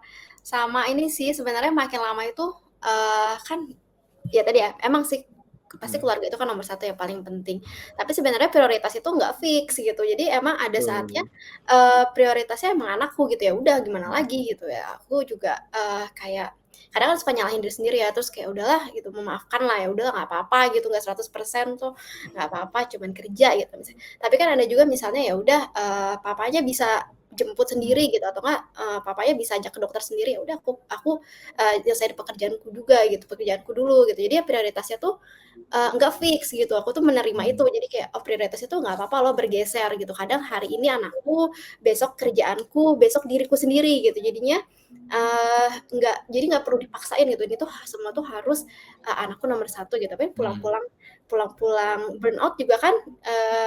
Sama ini sih sebenarnya makin lama itu kan ya tadi ya emang sih pasti keluarga itu kan nomor satu yang paling penting. Tapi sebenarnya prioritas itu nggak fix gitu. Jadi emang ada saatnya prioritasnya emang anakku gitu ya. Udah gimana lagi gitu ya. Aku juga kayak kadang kan suka nyalahin diri sendiri ya. Terus kayak udahlah gitu memaafkan lah ya. Udahlah nggak apa-apa gitu. Nggak 100% tuh nggak apa-apa. Cuman kerja gitu misalnya. Tapi kan ada juga misalnya ya udah papanya bisa jemput sendiri gitu atau enggak papanya bisa ajak ke dokter sendiri ya udah aku nyelesain pekerjaanku juga gitu pekerjaanku dulu gitu jadi ya prioritasnya tuh nggak fix gitu aku tuh menerima itu jadi kayak prioritasnya tuh nggak apa-apa lo bergeser gitu kadang hari ini anakku besok kerjaanku besok diriku sendiri gitu jadinya nggak perlu dipaksain gitu ini tuh semua tuh harus anakku nomor satu gitu tapi pulang-pulang burnout juga kan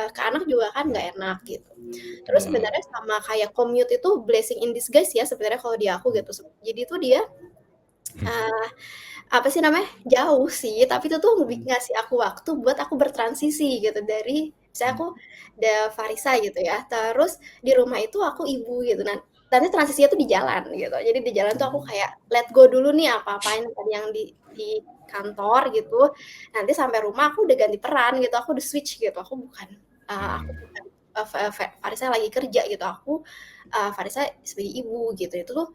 ke anak juga kan nggak enak gitu. Terus sebenarnya sama kayak commute itu blessing in disguise ya sebenarnya kalau di aku gitu. Jadi tuh dia apa sih namanya jauh sih, tapi itu tuh ngasih aku waktu buat aku bertransisi gitu dari misalnya aku Farisa gitu ya, terus di rumah itu aku ibu gitu. Nanti transisinya tuh di jalan gitu. Jadi di jalan tuh aku kayak let go dulu nih apa-apain tadi yang di kantor gitu. Nanti sampai rumah aku udah ganti peran gitu. Aku udah switch gitu. Aku bukan Farisa lagi kerja gitu. Aku Farisa sebagai ibu gitu. Itu tuh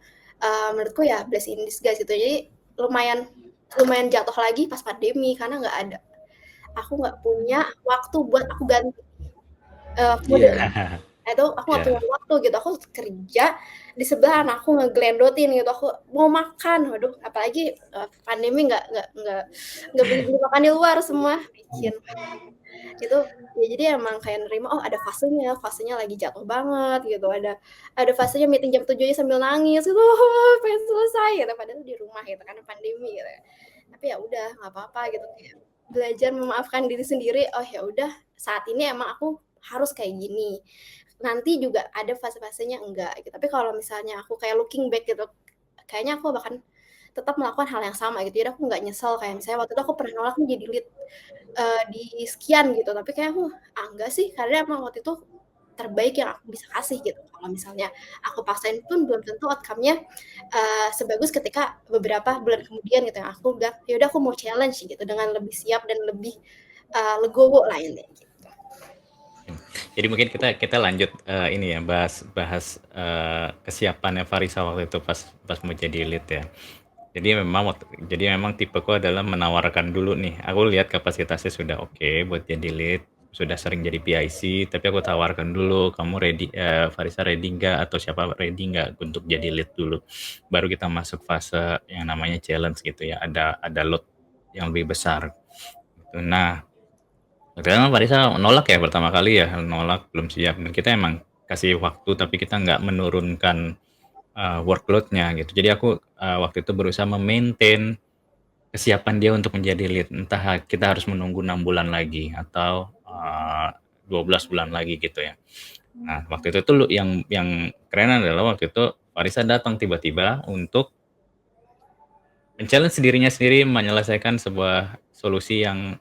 menurutku ya blessing in disguise gitu. Jadi lumayan jatuh lagi pas pandemi karena aku nggak punya waktu buat aku ganti mode. Itu aku nggak punya waktu gitu aku kerja di sebelah anakku ngegelendotin gitu aku mau makan waduh apalagi pandemi nggak beli makan di luar semua bikin Itu ya jadi emang kayak nerima, oh ada fasenya lagi jatuh banget gitu, ada fasenya meeting jam 7 aja sambil nangis gitu, pengen selesai gitu, padahal di rumah gitu karena pandemi gitu ya. Tapi ya udah nggak apa-apa gitu, kayak belajar memaafkan diri sendiri, oh ya udah saat ini emang aku harus kayak gini. Nanti juga ada fase-fasenya enggak gitu. Tapi kalau misalnya aku kayak looking back gitu, kayaknya aku bahkan tetap melakukan hal yang sama gitu. Jadi aku nggak nyesel kayak misalnya waktu itu aku pernah nolak nih jadi lead di sekian gitu, tapi kayak aku enggak sih, karena emang waktu itu terbaik yang aku bisa kasih gitu. Kalau misalnya aku paksain pun belum tentu outcome-nya sebagus ketika beberapa bulan kemudian gitu yang aku bilang, ya udah aku mau challenge gitu dengan lebih siap dan lebih legowo lah intinya gitu. Jadi mungkin kita lanjut ini ya bahas kesiapannya Farisa waktu itu pas mau jadi lead ya. Jadi memang tipeku adalah menawarkan dulu nih. Aku lihat kapasitasnya sudah oke buat jadi lead, sudah sering jadi PIC, tapi aku tawarkan dulu, kamu ready, Farisa ready nggak atau siapa ready nggak untuk jadi lead dulu. Baru kita masuk fase yang namanya challenge gitu ya. Ada load yang lebih besar. Gitu. Nah, karena Farisa nolak ya pertama kali ya, nolak belum siap. Dan kita emang kasih waktu, tapi kita nggak menurunkan workload-nya gitu. Jadi aku waktu itu berusaha memaintain kesiapan dia untuk menjadi lead. Entah kita harus menunggu 6 bulan lagi atau 12 bulan lagi gitu ya. Nah, waktu itu tuh yang keren adalah waktu itu Farisa datang tiba-tiba untuk men-challenge dirinya sendiri menyelesaikan sebuah solusi yang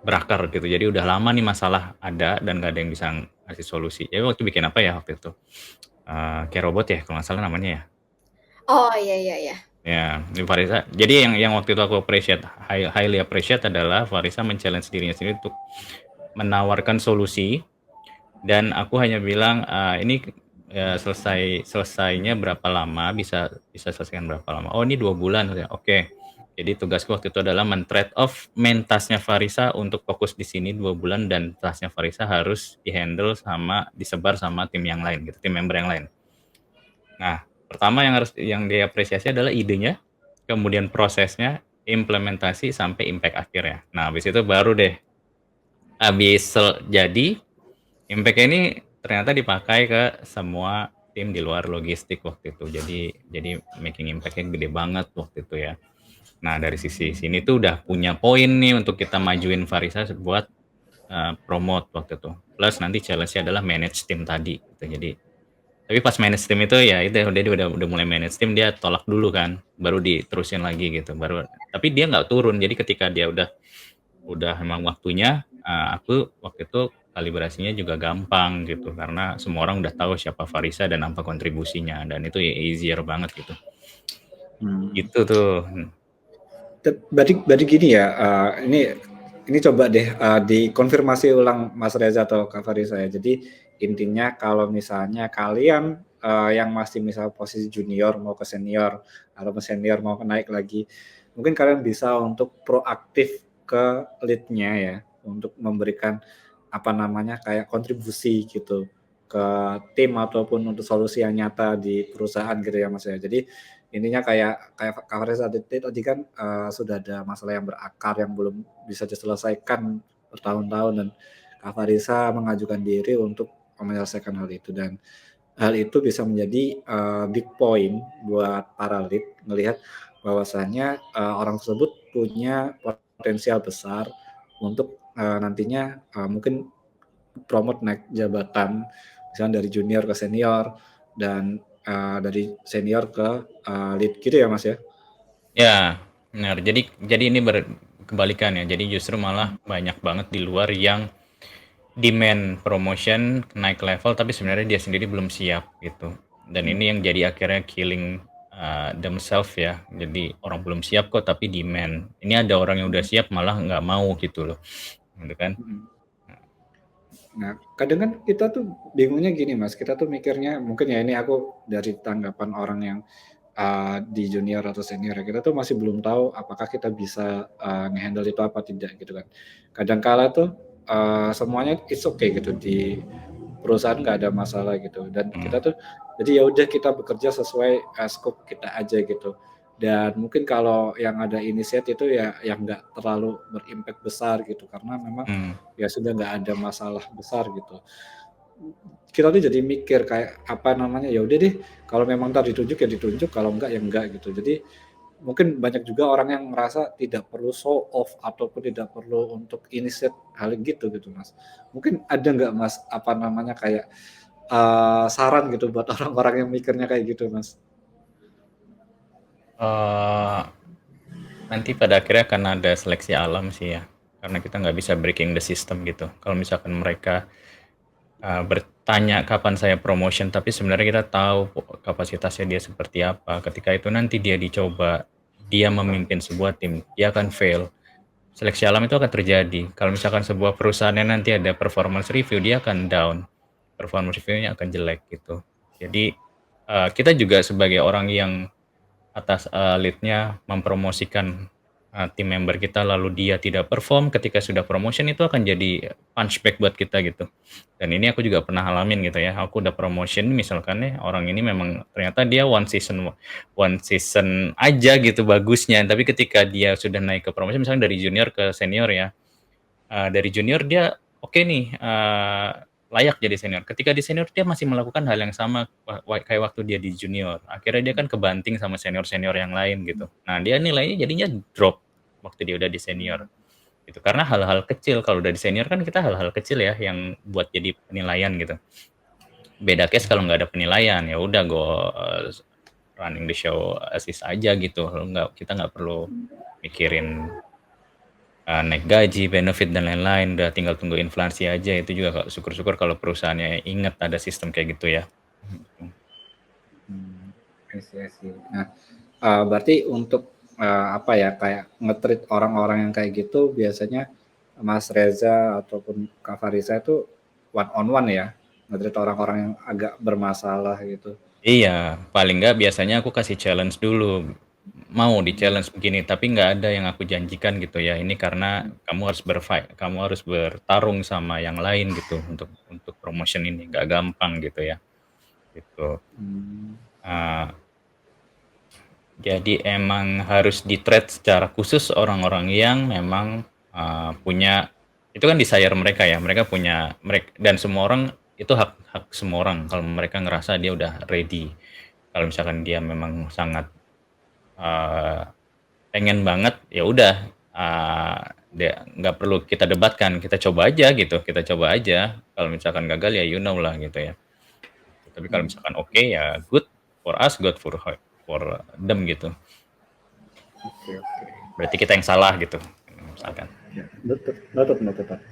berakar gitu. Jadi udah lama nih masalah ada dan nggak ada yang bisa ngasih solusi. Jadi waktu bikin apa ya waktu itu? Kayak robot ya kalau nggak salah namanya ya. Oh iya iya iya. Ya, ini Farisa. Jadi yang waktu itu aku highly appreciate adalah Farisa men-challenge dirinya sendiri untuk menawarkan solusi dan aku hanya bilang ini selesainya berapa lama, bisa selesaikan berapa lama. Oh, ini 2 bulan. Oke. Jadi tugasku waktu itu adalah men-trade off main task-nya Farisa untuk fokus di sini 2 bulan dan task-nya Farisa harus dihandle disebar sama tim yang lain gitu, tim member yang lain. Nah, pertama yang diapresiasi adalah idenya, kemudian prosesnya, implementasi sampai impact akhirnya. Nah, habis itu baru deh jadi impact-nya ini ternyata dipakai ke semua tim di luar logistik waktu itu. Jadi making impact-nya gede banget waktu itu ya. Nah, dari sisi sini tuh udah punya poin nih untuk kita majuin Farisa buat promote waktu itu. Plus nanti challenge-nya adalah manage tim tadi gitu. Jadi tapi pas manage tim itu ya itu dia udah mulai manage tim, dia tolak dulu kan, baru diterusin lagi gitu. Tapi dia nggak turun. Jadi ketika dia udah memang waktunya, aku waktu itu kalibrasinya juga gampang gitu karena semua orang udah tahu siapa Farisa dan apa kontribusinya dan itu easier banget gitu. Gitu tuh. Berarti gini ya, ini coba deh dikonfirmasi ulang Mas Reza atau Kak Farisa ya. Jadi intinya kalau misalnya kalian yang masih misal posisi junior mau ke senior atau senior mau naik lagi, mungkin kalian bisa untuk proaktif ke lead-nya ya, untuk memberikan apa namanya kayak kontribusi gitu ke tim ataupun untuk solusi yang nyata di perusahaan gitu ya Mas ya. Jadi intinya kayak Kak Farisa tadi kan sudah ada masalah yang berakar yang belum bisa diselesaikan bertahun-tahun dan Kak Farisa mengajukan diri untuk menyelesaikan hal itu dan hal itu bisa menjadi big point buat para lead melihat bahwasanya orang tersebut punya potensial besar untuk nantinya mungkin promote naik jabatan misalnya dari junior ke senior dan dari senior ke lead gitu ya Mas ya? Ya, benar. Jadi ini kebalikan ya. Jadi justru malah banyak banget di luar yang demand promotion naik level tapi sebenarnya dia sendiri belum siap gitu. Dan ini yang jadi akhirnya killing themselves ya. Jadi orang belum siap kok tapi demand. Ini ada orang yang udah siap malah nggak mau gitu loh. Gitu kan? Nah, kadang kan kita tuh bingungnya gini Mas, kita tuh mikirnya mungkin ya ini aku dari tanggapan orang yang di junior atau senior ya, kita tuh masih belum tahu apakah kita bisa nge-handle itu apa tidak gitu kan. Kadang kala tuh semuanya it's okay gitu di perusahaan nggak ada masalah gitu dan kita tuh jadi ya udah kita bekerja sesuai scope kita aja gitu. Dan mungkin kalau yang ada initiate itu ya yang nggak terlalu berimpact besar gitu, karena memang Hmm. ya sudah nggak ada masalah besar gitu. Kita tuh jadi mikir kayak apa namanya, ya udah deh kalau memang entar ditunjuk ya ditunjuk, kalau enggak ya enggak gitu. Jadi mungkin banyak juga orang yang merasa tidak perlu show off ataupun tidak perlu untuk initiate hal gitu gitu Mas. Mungkin ada nggak Mas, apa namanya, kayak, saran gitu buat orang-orang yang mikirnya kayak gitu Mas? Eh, nanti pada akhirnya akan ada seleksi alam sih ya, karena kita nggak bisa breaking the system gitu. Kalau misalkan mereka bertanya kapan saya promotion, tapi sebenarnya kita tahu kapasitasnya dia seperti apa. Ketika itu nanti dia dicoba, dia memimpin sebuah tim, dia akan fail. Seleksi alam itu akan terjadi. Kalau misalkan sebuah perusahaannya nanti ada performance review, dia akan down. Performance review-nya akan jelek gitu. Jadi kita juga sebagai orang yang atas lead-nya mempromosikan tim member kita lalu dia tidak perform ketika sudah promotion, itu akan jadi punchback buat kita gitu. Dan ini aku juga pernah alamin gitu ya. Aku udah promotion misalkan nih orang ini memang ternyata dia one season aja gitu bagusnya, tapi ketika dia sudah naik ke promotion misalnya dari junior ke senior ya. Dari junior dia oke nih, layak jadi senior. Ketika di senior dia masih melakukan hal yang sama kayak waktu dia di junior. Akhirnya dia kan kebanting sama senior-senior yang lain gitu. Nah, dia nilainya jadinya drop waktu dia udah di senior. Gitu. Karena hal-hal kecil, kalau udah di senior kan kita hal-hal kecil ya yang buat jadi penilaian gitu. Beda case kalau nggak ada penilaian, ya udah go running the show assist aja gitu. Kita nggak perlu mikirin naik gaji, benefit dan lain-lain, udah tinggal tunggu inflasi aja. Itu juga syukur-syukur kalau perusahaannya ingat ada sistem kayak gitu ya. I see. Nah, berarti untuk apa ya, kayak nge-treat orang-orang yang kayak gitu biasanya Mas Reza ataupun Kak Farisa itu one on one ya, nge-treat orang-orang yang agak bermasalah gitu. Iya, paling nggak biasanya aku kasih challenge dulu. Mau di challenge begini, tapi nggak ada yang aku janjikan gitu ya. Ini karena kamu harus berfight, kamu harus bertarung sama yang lain gitu untuk promotion ini. Nggak gampang gitu ya. Gitu. Jadi emang harus di-treat secara khusus orang-orang yang memang punya, itu kan desire mereka ya, mereka punya, dan semua orang itu hak semua orang kalau mereka ngerasa dia udah ready. Kalau misalkan dia memang sangat pengen banget, ya udah dia nggak perlu kita debatkan, kita coba aja gitu, kita coba aja. Kalau misalkan gagal ya you know lah gitu ya. Tapi kalau misalkan oke, ya good for us, good for them gitu. Oke. Berarti kita yang salah gitu misalkan. Ya, noted.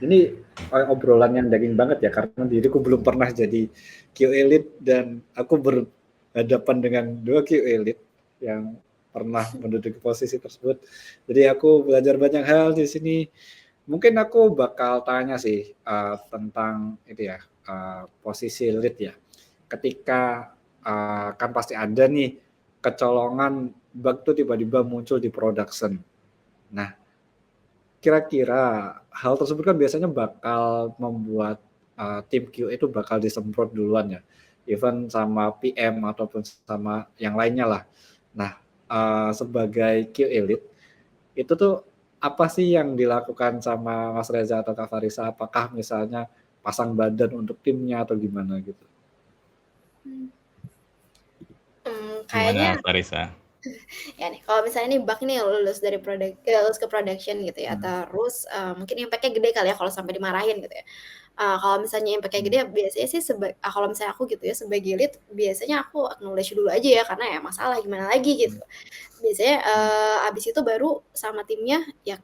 Ini obrolan yang daging banget ya, karena diriku belum pernah jadi QA lead dan aku berhadapan dengan 2 QA lead yang pernah menduduki posisi tersebut. Jadi aku belajar banyak hal di sini. Mungkin aku bakal tanya sih tentang itu ya, posisi lead ya. Ketika kan pasti ada nih kecolongan bug tuh tiba-tiba muncul di production. Nah, kira-kira hal tersebut kan biasanya bakal membuat tim QA itu bakal disemprot duluan ya, even sama PM ataupun sama yang lainnya lah. Nah, sebagai QA lead, itu tuh apa sih yang dilakukan sama Mas Reza atau Kak Farisa? Apakah misalnya pasang badan untuk timnya atau gimana gitu? Kayaknya Gimana Farisa? ya nih, kalau misalnya nih bug nih lulus ke production gitu ya, terus mungkin impact-nya gede kali ya kalau sampai dimarahin gitu ya. Kalau misalnya impact-nya gede, biasanya sih kalau misalnya aku gitu ya sebagai lead, biasanya aku acknowledge dulu aja ya, karena ya masalah gimana lagi gitu. Biasanya abis itu baru sama timnya ya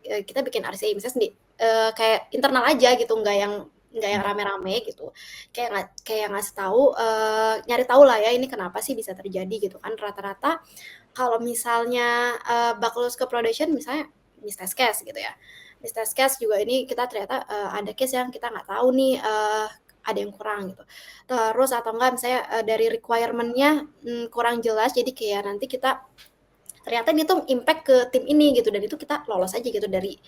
kita bikin RCA misalnya kayak internal aja gitu, nggak yang rame-rame gitu. Kayak ngasih tahu, nyari tahu lah ya ini kenapa sih bisa terjadi gitu kan. Rata-rata kalau misalnya bug lulus ke production misalnya miss-test case gitu ya. Miss-test case juga ini kita ternyata ada case yang kita nggak tahu nih ada yang kurang gitu. Terus atau enggak misalnya dari requirement-nya kurang jelas, jadi kayak nanti kita ternyata ini tuh impact ke tim ini gitu, dan itu kita lolos aja gitu dari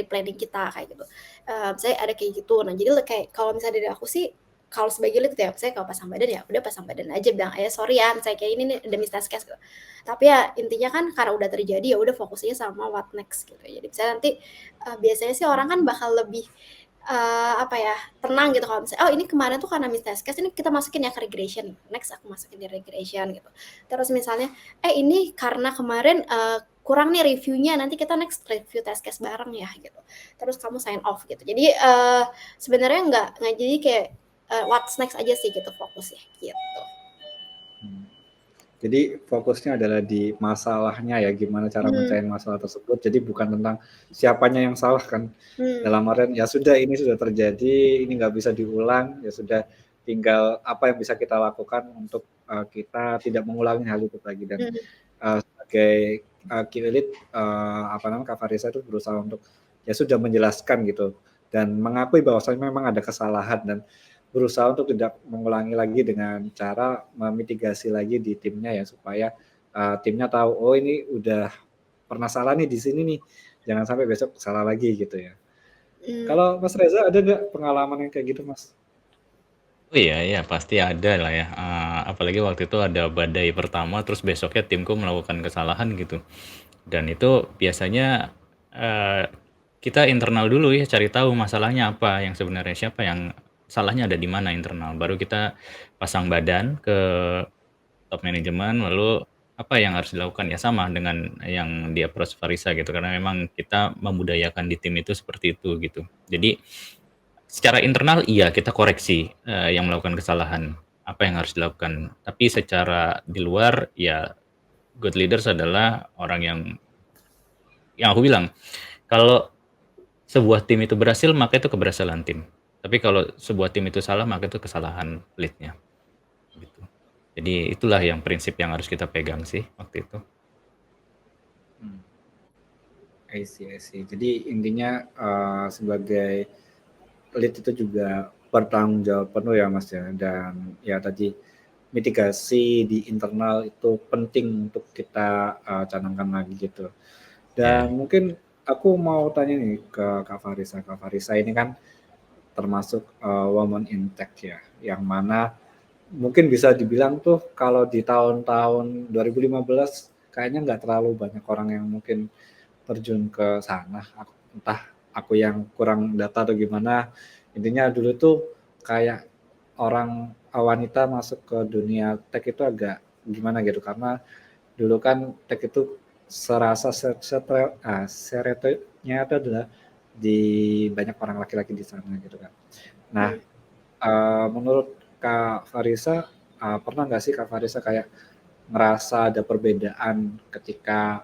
planning kita kayak gitu. Misalnya ada kayak gitu. Nah, jadi kayak kalau misalnya dari aku sih kalau sebagai lead ya, saya kalau pasang badan ya udah pasang badan aja, bilang aja sorry ya, saya kayak ini nih ada miss case gitu. Tapi ya intinya kan karena udah terjadi ya udah fokusnya sama what next gitu. Jadi misalnya nanti biasanya sih orang kan bakal lebih apa ya, tenang gitu kalau misalnya, oh ini kemarin tuh karena miss case, ini kita masukin ya ke regression, next aku masukin di regression gitu. Terus misalnya, ini karena kemarin kurang nih reviewnya, nanti kita next review test case bareng ya gitu. Terus kamu sign off gitu. Jadi sebenarnya nggak jadi kayak what's next aja sih gitu fokusnya gitu. Jadi fokusnya adalah di masalahnya ya, gimana cara mecahin masalah tersebut. Jadi bukan tentang siapanya yang salah kan. Dalam artian ya sudah ini sudah terjadi, ini nggak bisa diulang, ya sudah tinggal apa yang bisa kita lakukan untuk kita tidak mengulangi hal itu lagi. Dan sebagai key lead, Kak Farisa itu berusaha untuk ya sudah menjelaskan gitu dan mengakui bahwasanya memang ada kesalahan dan berusaha untuk tidak mengulangi lagi dengan cara memitigasi lagi di timnya ya supaya timnya tahu oh ini udah pernah salah nih di sini nih, jangan sampai besok salah lagi gitu ya. Kalau Mas Reza ada nggak pengalaman yang kayak gitu Mas? Oh iya pasti ada lah ya, apalagi waktu itu ada badai pertama terus besoknya timku melakukan kesalahan gitu. Dan itu biasanya kita internal dulu ya cari tahu masalahnya apa yang sebenarnya, siapa yang salahnya ada di mana internal. Baru kita pasang badan ke top manajemen lalu apa yang harus dilakukan ya sama dengan yang di approach Farisa gitu karena memang kita membudayakan di tim itu seperti itu gitu. Jadi secara internal iya kita koreksi yang melakukan kesalahan apa yang harus dilakukan. Tapi secara di luar ya good leaders adalah orang yang aku bilang kalau sebuah tim itu berhasil maka itu keberhasilan tim. Tapi kalau sebuah tim itu salah maka itu kesalahan leadnya. Gitu. Jadi itulah yang prinsip yang harus kita pegang sih waktu itu. I see. Jadi intinya sebagai lead itu juga bertanggung jawab penuh ya Mas ya, dan ya tadi mitigasi di internal itu penting untuk kita canangkan lagi gitu. Dan mungkin aku mau tanya nih ke Kak Farisa. Kak Farisa ini kan termasuk woman in tech ya, yang mana mungkin bisa dibilang tuh kalau di tahun-tahun 2015 kayaknya nggak terlalu banyak orang yang mungkin terjun ke sana. Entah aku yang kurang data atau gimana. Intinya dulu tuh kayak orang wanita masuk ke dunia tech itu agak gimana gitu karena dulu kan tech itu serasa seretnya itu adalah di banyak orang laki-laki di sana gitu kan. Nah, menurut Kak Farisa, pernah nggak sih Kak Farisa kayak ngerasa ada perbedaan ketika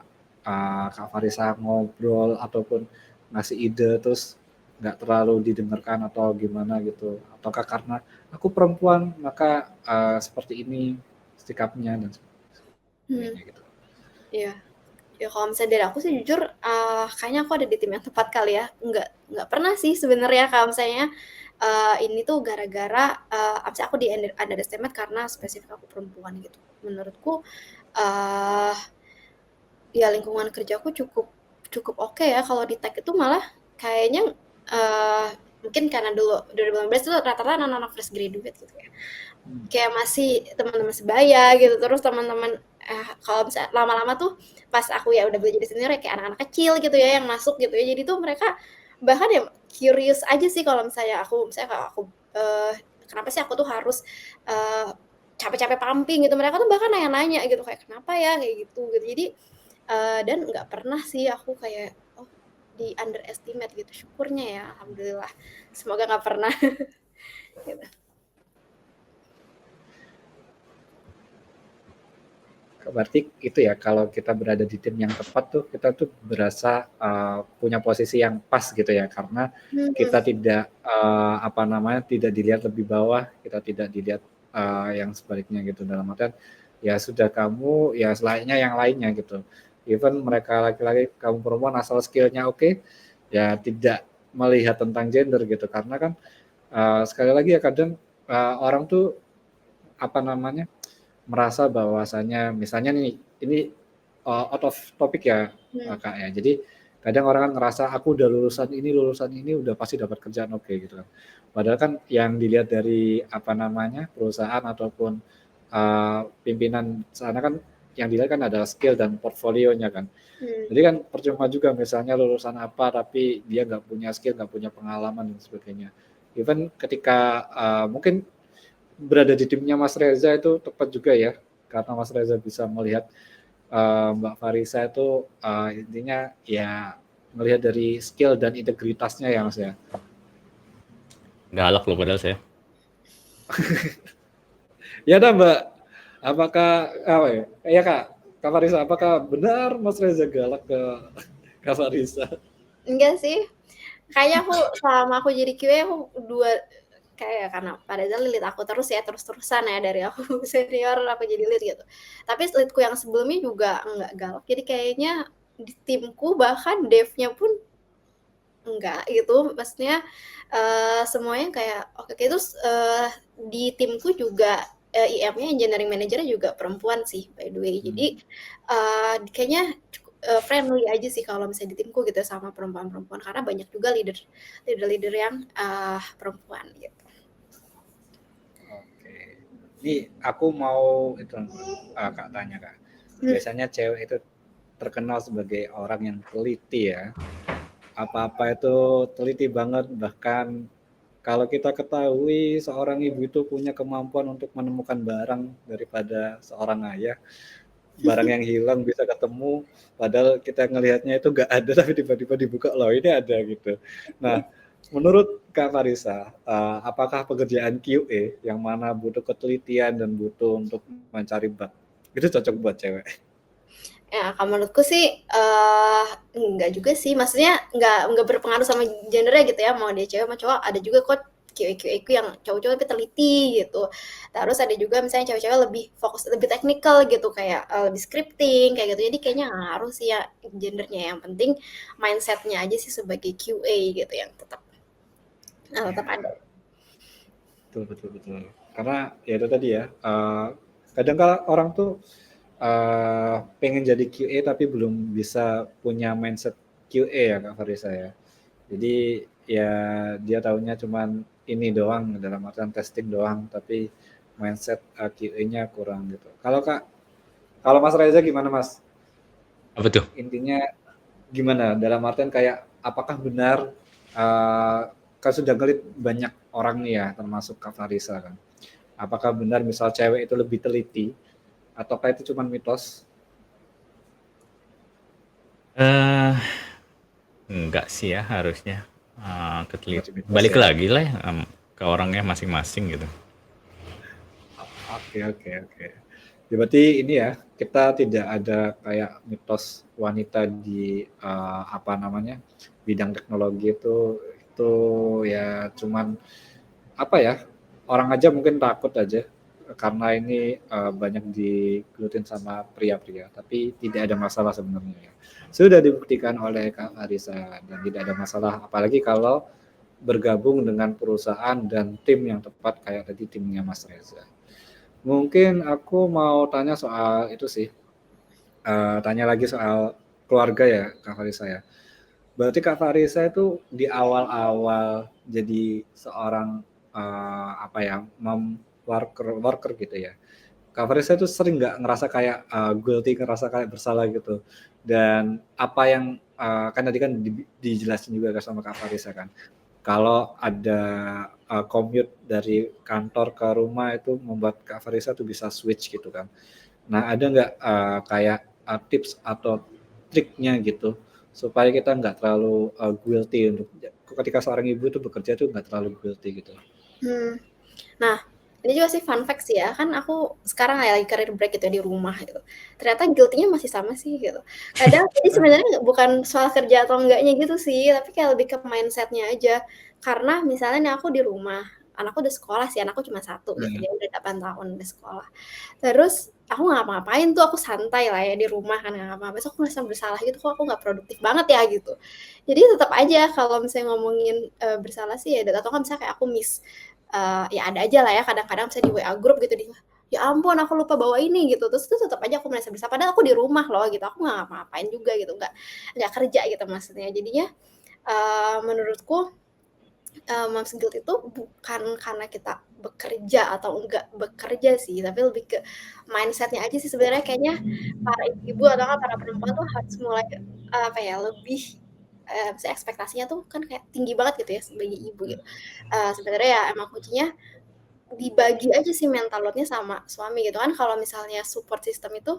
Kak Farisa ngobrol ataupun ngasih ide terus nggak terlalu didengarkan atau gimana gitu? Ataukah karena aku perempuan maka seperti ini sikapnya dan sebagainya gitu? Iya. Ya kalau misalnya dari aku sih jujur kayaknya aku ada di tim yang tepat kali ya. Nggak pernah sih sebenarnya kalau misalnya ini tuh gara-gara misalnya aku di underestimate karena spesifik aku perempuan gitu. Menurutku ya lingkungan kerjaku cukup oke ya kalau di tech itu malah kayaknya mungkin karena dulu 2015 itu rata-rata anak-anak fresh graduate gitu ya. Kayak masih teman-teman sebaya gitu, terus teman-teman kalau misalnya lama-lama tuh pas aku ya udah belajar di senior ya kayak anak-anak kecil gitu ya yang masuk gitu ya, jadi tuh mereka bahkan ya curious aja sih kalau misalnya kalau aku kenapa sih aku tuh harus capek-capek pumping gitu, mereka tuh bahkan nanya-nanya gitu kayak kenapa ya kayak gitu. Jadi dan nggak pernah sih aku kayak di underestimate gitu, syukurnya ya alhamdulillah, semoga nggak pernah. Gitu. Berarti itu ya kalau kita berada di tim yang tepat tuh kita tuh berasa punya posisi yang pas gitu ya karena kita tidak tidak dilihat lebih bawah, kita tidak dilihat yang sebaliknya gitu dalam artian ya sudah kamu ya selayaknya yang lainnya gitu. Even mereka laki-laki kamu perempuan asal skillnya oke, ya tidak melihat tentang gender gitu karena kan sekali lagi ya kadang orang tuh merasa bahwasanya misalnya nih ini out of topic ya Kak ya. Jadi Kadang orang kan ngerasa aku udah lulusan ini udah pasti dapat kerjaan oke gitu kan. Padahal kan yang dilihat dari apa namanya perusahaan ataupun pimpinan sana kan yang dilihat kan adalah skill dan portfolionya kan. Jadi kan percuma juga misalnya lulusan apa tapi dia nggak punya skill, nggak punya pengalaman dan sebagainya. Even ketika mungkin berada di timnya Mas Reza itu tepat juga ya, karena Mas Reza bisa melihat Mbak Farisa itu intinya ya melihat dari skill dan integritasnya ya Mas ya. Galak loh padahal saya. Ya dah Mbak, apakah apa ya? Ya Kak Farisa, apakah benar Mas Reza galak ke Kak Farisa? Enggak sih, kayaknya aku selama aku jadi QA aku kayak karena Pak Reza lead aku terus-terusan ya dari aku senior aku jadi lead gitu. Tapi leadku yang sebelumnya juga enggak galak. Jadi kayaknya di timku bahkan dev-nya pun enggak gitu. Maksudnya semuanya kayak oke. Terus di timku juga IM-nya engineering manager-nya juga perempuan sih by the way. Jadi kayaknya friendly aja sih kalau misalnya di timku gitu sama perempuan-perempuan karena banyak juga leader yang perempuan gitu. Ini aku mau itu Kak tanya Kak. Biasanya cewek itu terkenal sebagai orang yang teliti ya. Apa-apa itu teliti banget, bahkan kalau kita ketahui seorang ibu itu punya kemampuan untuk menemukan barang daripada seorang ayah. Barang yang hilang bisa ketemu, padahal kita ngelihatnya itu nggak ada tapi tiba-tiba dibuka loh ini ada gitu. Nah, menurut Kak Farisa, apakah pekerjaan QA yang mana butuh ketelitian dan butuh untuk mencari bug itu cocok buat cewek? Ya, kalau menurutku sih enggak juga sih. Maksudnya enggak berpengaruh sama gendernya gitu ya. Mau dia cewek mau cowok, ada juga kok QA yang cowok-cowok tapi teliti gitu. Terus ada juga misalnya cewek-cewek lebih fokus lebih teknikal gitu kayak lebih scripting kayak gitu. Jadi kayaknya nggak ngaruh sih ya gendernya. Yang penting mindsetnya aja sih sebagai QA gitu yang tetap ada. Betul. Karena ya itu tadi ya, kadang kala orang tuh pengen jadi QA tapi belum bisa punya mindset QA ya Kak Farisa ya. Jadi ya dia tahunya cuman ini doang dalam artian testing doang tapi mindset QA-nya kurang gitu. Kalau Mas Reza gimana Mas? Apa tuh? Intinya gimana dalam artian kayak apakah benar kan sudah ngelit banyak orang nih ya termasuk Kak Farisa kan. Apakah benar misal cewek itu lebih teliti ataukah itu cuma mitos? Enggak sih ya harusnya. Masih mitos Balik ya. lagi lah ya, ke orangnya masing-masing gitu. Oke. Ya, berarti ini ya kita tidak ada kayak mitos wanita di bidang teknologi itu ya cuman apa ya orang aja mungkin takut aja karena ini banyak digelutin sama pria-pria tapi tidak ada masalah sebenarnya ya. Sudah dibuktikan oleh Kak Arisa dan tidak ada masalah apalagi kalau bergabung dengan perusahaan dan tim yang tepat kayak tadi timnya Mas Reza. Mungkin aku mau tanya soal itu sih, tanya lagi soal keluarga ya Kak Farisa ya. Berarti Kak Farisa itu di awal-awal jadi seorang mom worker gitu ya. Kak Farisa itu sering nggak ngerasa kayak guilty, ngerasa kayak bersalah gitu. Dan apa yang kan tadi kan dijelasin juga sama Kak Farisa kan. Kalau ada commute dari kantor ke rumah itu membuat Kak Farisa tuh bisa switch gitu kan. Nah ada nggak kayak tips atau triknya gitu supaya kita nggak terlalu guilty untuk ketika seorang ibu itu bekerja tuh nggak terlalu guilty gitu. Nah, ini juga sih fun fact sih ya, kan aku sekarang lagi career break gitu di rumah gitu. Ternyata guilty-nya masih sama sih gitu. Kadang jadi sebenarnya bukan soal kerja atau enggaknya gitu sih, tapi kayak lebih ke mindset-nya aja. Karena misalnya nih aku di rumah, anakku udah sekolah sih, anakku cuma 1 gitu, dia udah 8 tahun udah sekolah. Terus aku nggak ngapa-ngapain tuh, aku santai lah ya di rumah kan nggak ngapa-ngapain, terus aku ngerasa bersalah gitu, kok aku nggak produktif banget ya gitu. Jadi tetap aja kalau misalnya ngomongin bersalah sih ya atau kan misalnya kayak aku miss ya ada aja lah ya kadang-kadang misalnya di WA group gitu ya ampun aku lupa bawa ini gitu, terus tuh tetap aja aku merasa bersalah, padahal aku di rumah loh gitu, aku nggak ngapa-ngapain juga gitu, nggak kerja gitu maksudnya. Jadinya, menurutku, moms guilt itu bukan karena kita bekerja atau enggak bekerja sih, tapi lebih ke mindset-nya aja sih sebenarnya kayaknya para ibu-ibu atau nggak para perempuan tuh harus mulai, apa ya, lebih, misalnya ekspektasinya tuh kan kayak tinggi banget gitu ya sebagai ibu gitu. Sebenarnya ya emang kuncinya dibagi aja sih mental load-nya sama suami gitu kan. Kalau misalnya support system itu,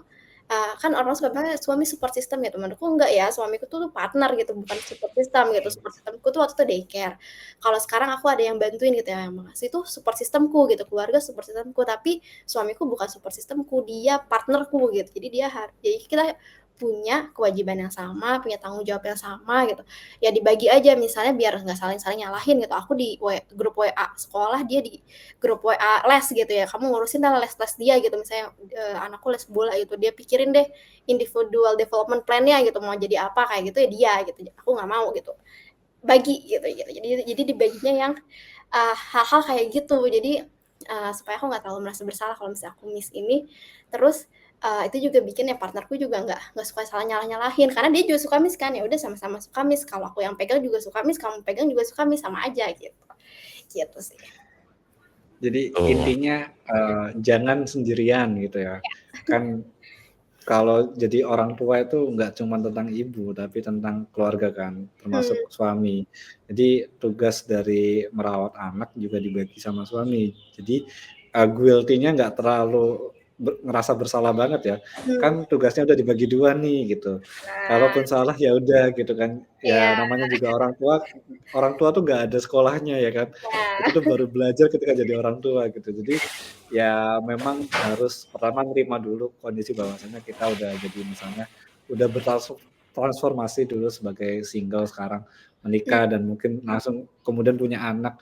kan orang suka bilang suami support system gitu, menurutku enggak ya, suamiku tuh partner gitu, bukan support system gitu. Support system-ku tuh waktu itu daycare. Kalau sekarang aku ada yang bantuin gitu ya, yang makasih itu support system-ku gitu, keluarga support system-ku, tapi suamiku bukan support system-ku, dia partner-ku gitu. Jadi kita punya kewajiban yang sama, punya tanggung jawab yang sama gitu. Ya dibagi aja misalnya biar nggak saling-saling nyalahin gitu. Aku di grup WA sekolah, dia di grup WA les gitu ya, kamu ngurusin lah les-les dia gitu, misalnya anakku les bola gitu, dia pikirin deh individual development plan-nya gitu, mau jadi apa kayak gitu ya dia gitu, aku nggak mau gitu, bagi gitu, jadi dibaginya yang hal-hal kayak gitu, jadi supaya aku nggak terlalu merasa bersalah kalau misalnya aku miss ini, terus itu juga bikin ya partnerku juga nggak suka salah nyalah-nyalahin, karena dia juga suka miss kan, ya udah sama-sama suka miss, kalau aku yang pegang juga suka miss, kamu pegang juga suka miss, sama aja gitu sih. Jadi Tuh. intinya jangan sendirian gitu ya. Kan kalau jadi orang tua itu nggak cuma tentang ibu, tapi tentang keluarga kan, Hmm. termasuk suami. Jadi tugas dari merawat anak juga dibagi sama suami. Jadi guilty-nya nggak terlalu ngerasa bersalah banget ya. Hmm. Kan tugasnya udah dibagi 2 nih gitu. Nah, Kalaupun salah ya udah gitu kan. Ya iya, namanya juga orang tua tuh nggak ada sekolahnya ya kan. Itu nah, tuh baru belajar ketika jadi orang tua gitu. Jadi ya memang harus pertama nerima dulu kondisi bahwasanya kita udah jadi misalnya udah transformasi dulu sebagai single sekarang mmm, menikah dan mungkin langsung kemudian punya anak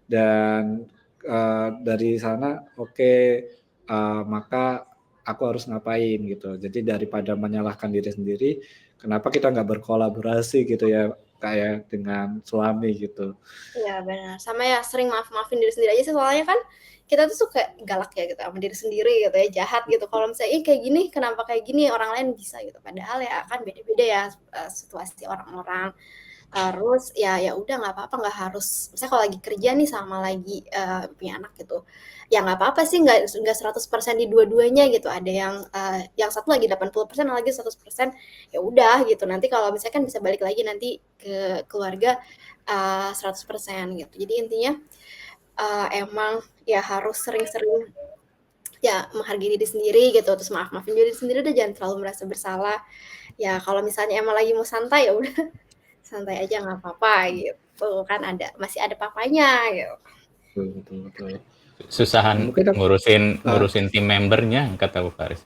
dan, dari sana oke, maka aku harus ngapain gitu. Jadi daripada menyalahkan diri sendiri, kenapa kita nggak berkolaborasi gitu ya, kayak dengan suami gitu. iya benar, sama ya sering maafin diri sendiri aja sih, soalnya kan kita tuh suka galak ya gitu sama diri sendiri gitu ya, jahat gitu kalau misalnya, "Ih kayak gini, kenapa kayak gini, orang lain bisa," gitu. Padahal ya kan beda-beda ya, situasi orang-orang. Terus ya udah nggak apa-apa, nggak harus misalnya kalau lagi kerja nih sama lagi, punya anak gitu, ya nggak apa-apa sih nggak 100% di dua-duanya gitu, ada yang satu lagi 80%, yang lagi 100%, ya udah gitu. Nanti kalau misalnya kan bisa balik lagi nanti ke keluarga, 100% gitu. Jadi intinya, emang ya harus sering-sering ya menghargai diri sendiri gitu, terus maafin diri sendiri deh, jangan terlalu merasa bersalah. Ya kalau misalnya emang lagi mau santai, ya udah santai aja nggak apa-apa gitu, kan masih ada papanya gitu. Betul betul betul. Susahan Nah mungkin aku ngurusin eee ngurusin tim membernya kata Bu Faris.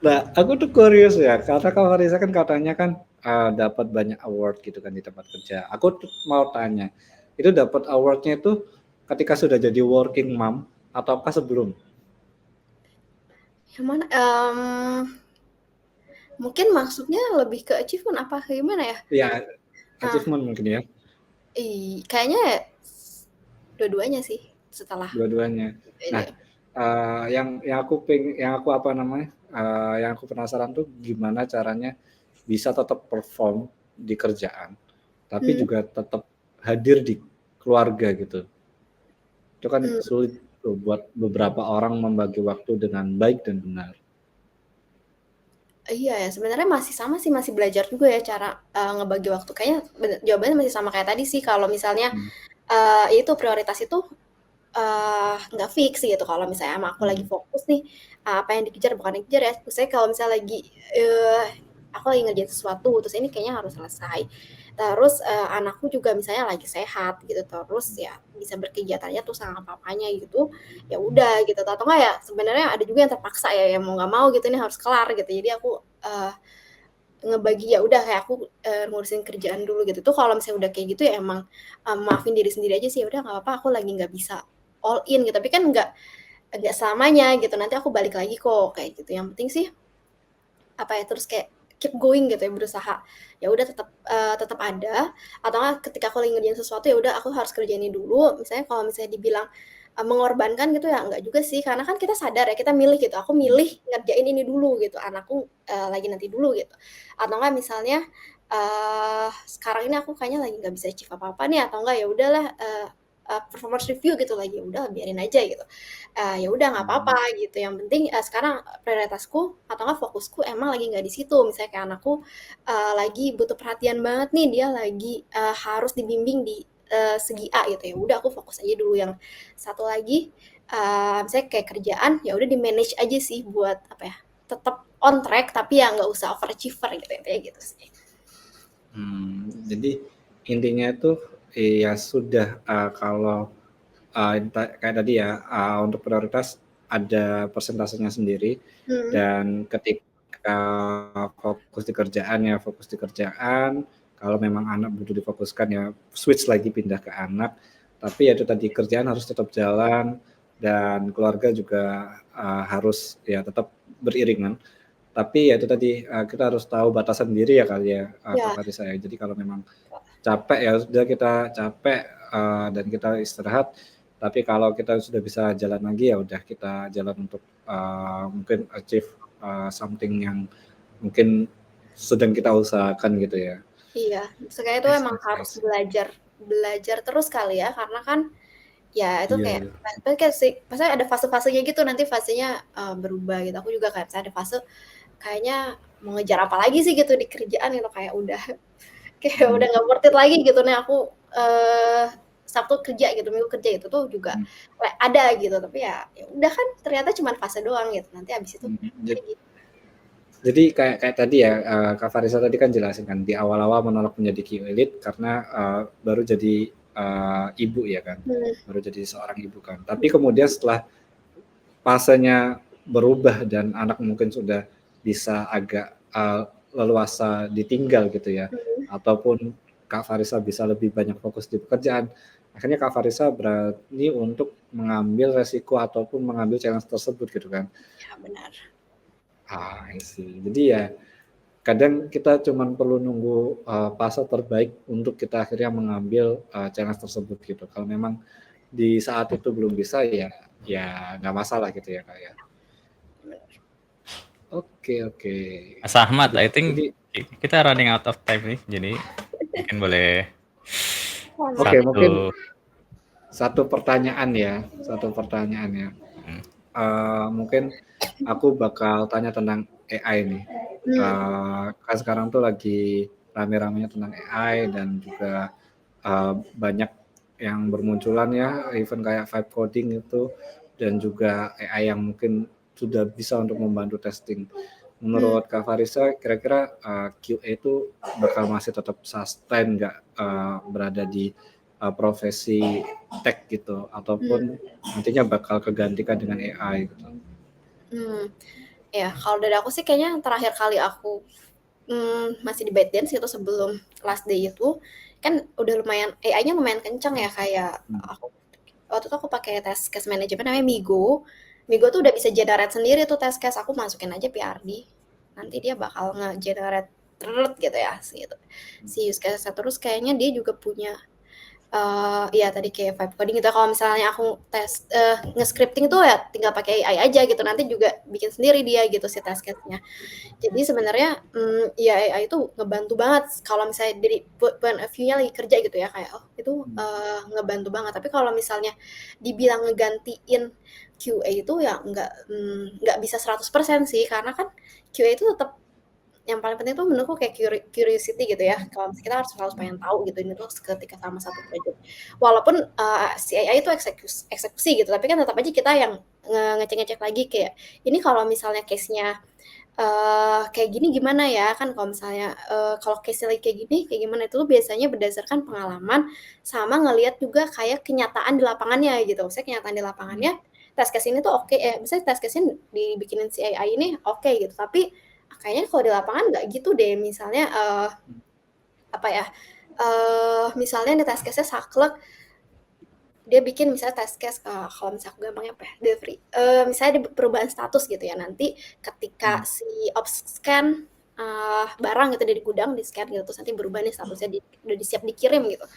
Nah, aku tuh curious ya, karena Kak Farisa kan katanya kan, dapat banyak award gitu kan di tempat kerja. Aku tuh mau tanya, itu dapat award-nya itu ketika sudah jadi working mom ataukah sebelum? Yang mana, mungkin maksudnya lebih ke achievement apa gimana ya? Iya, Nah, achievement mungkin ya, kayaknya dua-duanya sih setelah dua-duanya. Nah, aja. yang aku apa namanya, yang aku penasaran tuh gimana caranya bisa tetap perform di kerjaan, tapi Hmm, juga tetap hadir di keluarga gitu. Itu kan mmm, sulit tuh buat beberapa orang membagi waktu dengan baik dan benar. iya ya sebenarnya masih sama sih, masih belajar juga ya cara, ngebagi waktu. Kayaknya jawabannya masih sama kayak tadi sih kalau misalnya, Mmm, itu prioritas itu nggak fix gitu kalau misalnya emang aku lagi mhm, fokus nih, apa yang dikejar bukan dikejar ya, misalnya kalau misalnya lagi, eee, aku lagi ngerjain sesuatu, terus ini kayaknya harus selesai. Terus, anakku juga misalnya lagi sehat gitu, terus ya bisa berkegiatannya tuh sama papanya gitu, ya udah gitu, atau enggak ya sebenarnya ada juga yang terpaksa ya, yang mau nggak mau gitu ini harus kelar gitu. Jadi aku, ngebagi ya udah kayak aku, ngurusin kerjaan dulu gitu. Tuh kalau misalnya udah kayak gitu ya emang, maafin diri sendiri aja sih, "Ya udah nggak apa-apa aku lagi nggak bisa all in," gitu. Tapi kan nggak selamanya gitu, nanti aku balik lagi kok, kayak gitu. Yang penting sih, apa ya, terus kayak keep going gitu ya, berusaha. Ya udah tetap ada, atau enggak ketika aku lagi ngerjain sesuatu, ya udah aku harus kerjain ini dulu. Misalnya kalau misalnya dibilang, mengorbankan gitu ya enggak juga sih, karena kan kita sadar ya, kita milih gitu, aku milih ngerjain ini dulu gitu, anakku, lagi nanti dulu gitu. Atau enggak misalnya, sekarang ini aku kayaknya lagi nggak bisa achieve apa-apa nih, atau enggak ya udahlah, performance review gitu lagi, ya udah biarin aja gitu. Ya udah nggak apa-apa gitu, yang penting, sekarang prioritasku atau enggak fokusku emang lagi nggak di situ. Misalnya kayak anakku, lagi butuh perhatian banget nih, dia lagi, harus dibimbing di, segi A gitu, ya udah aku fokus aja dulu. Yang satu lagi, misalnya kayak kerjaan, ya udah di-manage aja sih buat apa ya, tetap on track tapi ya nggak usah overachiever gitu, intinya gitu sih. Jadi intinya itu ya sudah, kalau kayak tadi ya, untuk prioritas ada persentasenya sendiri, dan ketika fokus di kerjaan ya fokus di kerjaan, kalau memang anak butuh difokuskan ya switch lagi pindah ke anak. Tapi ya itu tadi, kerjaan harus tetap jalan dan keluarga juga, harus ya tetap beriringan. Tapi ya itu tadi, kita harus tahu batasan diri ya kali ya, Kak Ya, Farisa ya. Jadi kalau memang capek ya sudah, kita capek, dan kita istirahat, tapi kalau kita sudah bisa jalan lagi, ya udah kita jalan untuk, mungkin achieve, something yang mungkin sedang kita usahakan gitu ya. iya, maksudnya itu I emang see I harus see. belajar terus kali ya, karena kan ya itu Iya kayak iya. maksudnya ada fase-fasenya gitu, nanti fasenya, berubah gitu. Aku juga kayak misalnya ada fase kayaknya mau ngejar apa lagi sih gitu di kerjaan gitu, kayak udah kayak udah nggak worth it lagi gitu. Nih aku, Sabtu kerja gitu, Minggu kerja, itu tuh juga ada gitu, tapi ya udah kan ternyata cuman fase doang gitu, nanti habis itu Jad kayak gitu. Jadi kayak kayak tadi ya, Kak Farisa tadi kan jelasin kan, di awal-awal menolak menjadi QA lead karena, baru jadi, ibu ya kan, baru jadi seorang ibu kan. Tapi kemudian setelah fasenya berubah dan anak mungkin sudah bisa agak, leluasa ditinggal gitu ya, ataupun Kak Farisa bisa lebih banyak fokus di pekerjaan, akhirnya Kak Farisa berani untuk mengambil resiko ataupun mengambil challenge tersebut gitu kan. Ya benar. I see. Jadi ya kadang kita cuman perlu nunggu, fase terbaik untuk kita akhirnya mengambil, challenge tersebut gitu. Kalau memang di saat itu belum bisa, ya nggak masalah gitu ya, Kak, ya. Oke. Mas Ahmad, I Jadi think kita running out of time nih, jadi mungkin boleh oke, mungkin satu. satu pertanyaan ya. Mungkin aku bakal tanya tentang AI nih. Kan sekarang tuh lagi rame-ramenya tentang AI dan juga, banyak yang bermunculan ya, even kayak vibe coding itu, dan juga AI yang mungkin sudah bisa untuk membantu testing. Menurut Kak Farisa, kira-kira, QA itu bakal masih tetap sustain nggak, berada di, profesi tech gitu, ataupun nantinya bakal kegantikan dengan AI gitu? Ya kalau dari aku sih kayaknya terakhir kali aku, masih di ByteDance itu sebelum last day itu, kan udah lumayan AI-nya lumayan kenceng ya, kayak waktu itu aku pakai task case management namanya Migo. Migo tuh udah bisa generate sendiri tuh task case, aku masukin aja PRD, nanti dia bakal nge-generate gitu ya, si use case-nya. Terus kayaknya dia juga punya, iya tadi kayak vibe coding gitu, kalau misalnya aku nge-scripting tuh ya tinggal pakai AI aja gitu, nanti juga bikin sendiri dia gitu si task case-nya. Jadi sebenarnya, ya AI itu ngebantu banget kalau misalnya dari point of view-nya lagi kerja gitu ya, kayak, oh itu, ngebantu banget. Tapi kalau misalnya dibilang ngegantiin QA itu ya nggak bisa 100% sih, karena kan QA itu tetap yang paling penting tuh menurutku kayak curiosity gitu ya, kalau misalnya kita harus pengen tahu gitu ini tuh ketika sama satu project. Walaupun, si AI itu eksekusi gitu, tapi kan tetap aja kita yang ngecek-ngecek lagi kayak, ini kalau misalnya case-nya kayak gini gimana ya, kan kalau misalnya, kalau case-nya lagi kayak gimana, itu tuh biasanya berdasarkan pengalaman sama ngelihat juga kayak kenyataan di lapangannya gitu. Maksudnya kenyataan di lapangannya, test case ini tuh oke, misalnya test case-nya dibikinin si AI ini oke gitu, tapi kayaknya kalau di lapangan nggak gitu deh. Misalnya, apa ya, misalnya di test case-nya saklek, dia bikin misalnya test case, kalau misalnya aku gampangnya apa ya, delivery, misalnya ada perubahan status gitu ya, nanti ketika si ops scan, barang gitu dari gudang, di-scan gitu, terus nanti berubah nih statusnya udah siap dikirim gitu.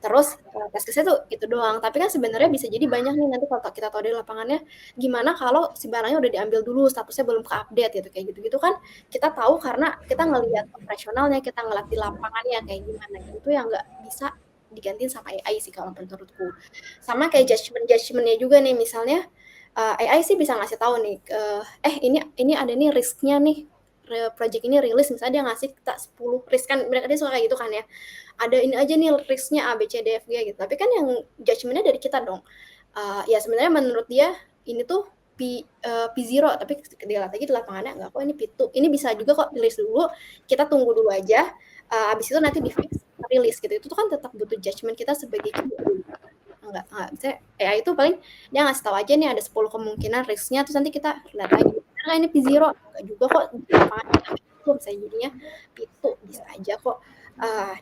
Terus, test case-nya tuh itu doang, tapi kan sebenarnya bisa jadi banyak nih nanti kalau kita tahu dari lapangannya, gimana kalau si barangnya udah diambil dulu, statusnya belum ke-update gitu, kayak gitu-gitu kan kita tahu karena kita ngelihat operasionalnya, kita ngeliat di lapangannya kayak gimana, itu yang nggak bisa digantiin sama AI sih kalau menurutku. Sama kayak judgement-nya juga nih, misalnya, AI sih bisa ngasih tahu nih, ini ada nih risk-nya nih, project ini rilis, misalnya dia ngasih kita 10 risk kan, mereka dia suka kayak gitu kan ya, ada ini aja nih risk-nya A, B, C, D, F, G gitu. Tapi kan yang judgement-nya dari kita dong. Ya sebenarnya menurut dia ini tuh P0, tapi dilihat lagi di lapangannya enggak kok ini P2. Ini bisa juga kok rilis dulu, kita tunggu dulu aja, habis itu nanti di-fix, rilis gitu. Itu tuh kan tetap butuh judgement kita sebagai QA. Enggak, misalnya AI itu paling dia ngasih tahu aja nih ada 10 kemungkinan risk-nya, terus nanti kita lihat lagi, nah ini P0, enggak juga kok di lapangan bisa jadinya P2, bisa aja kok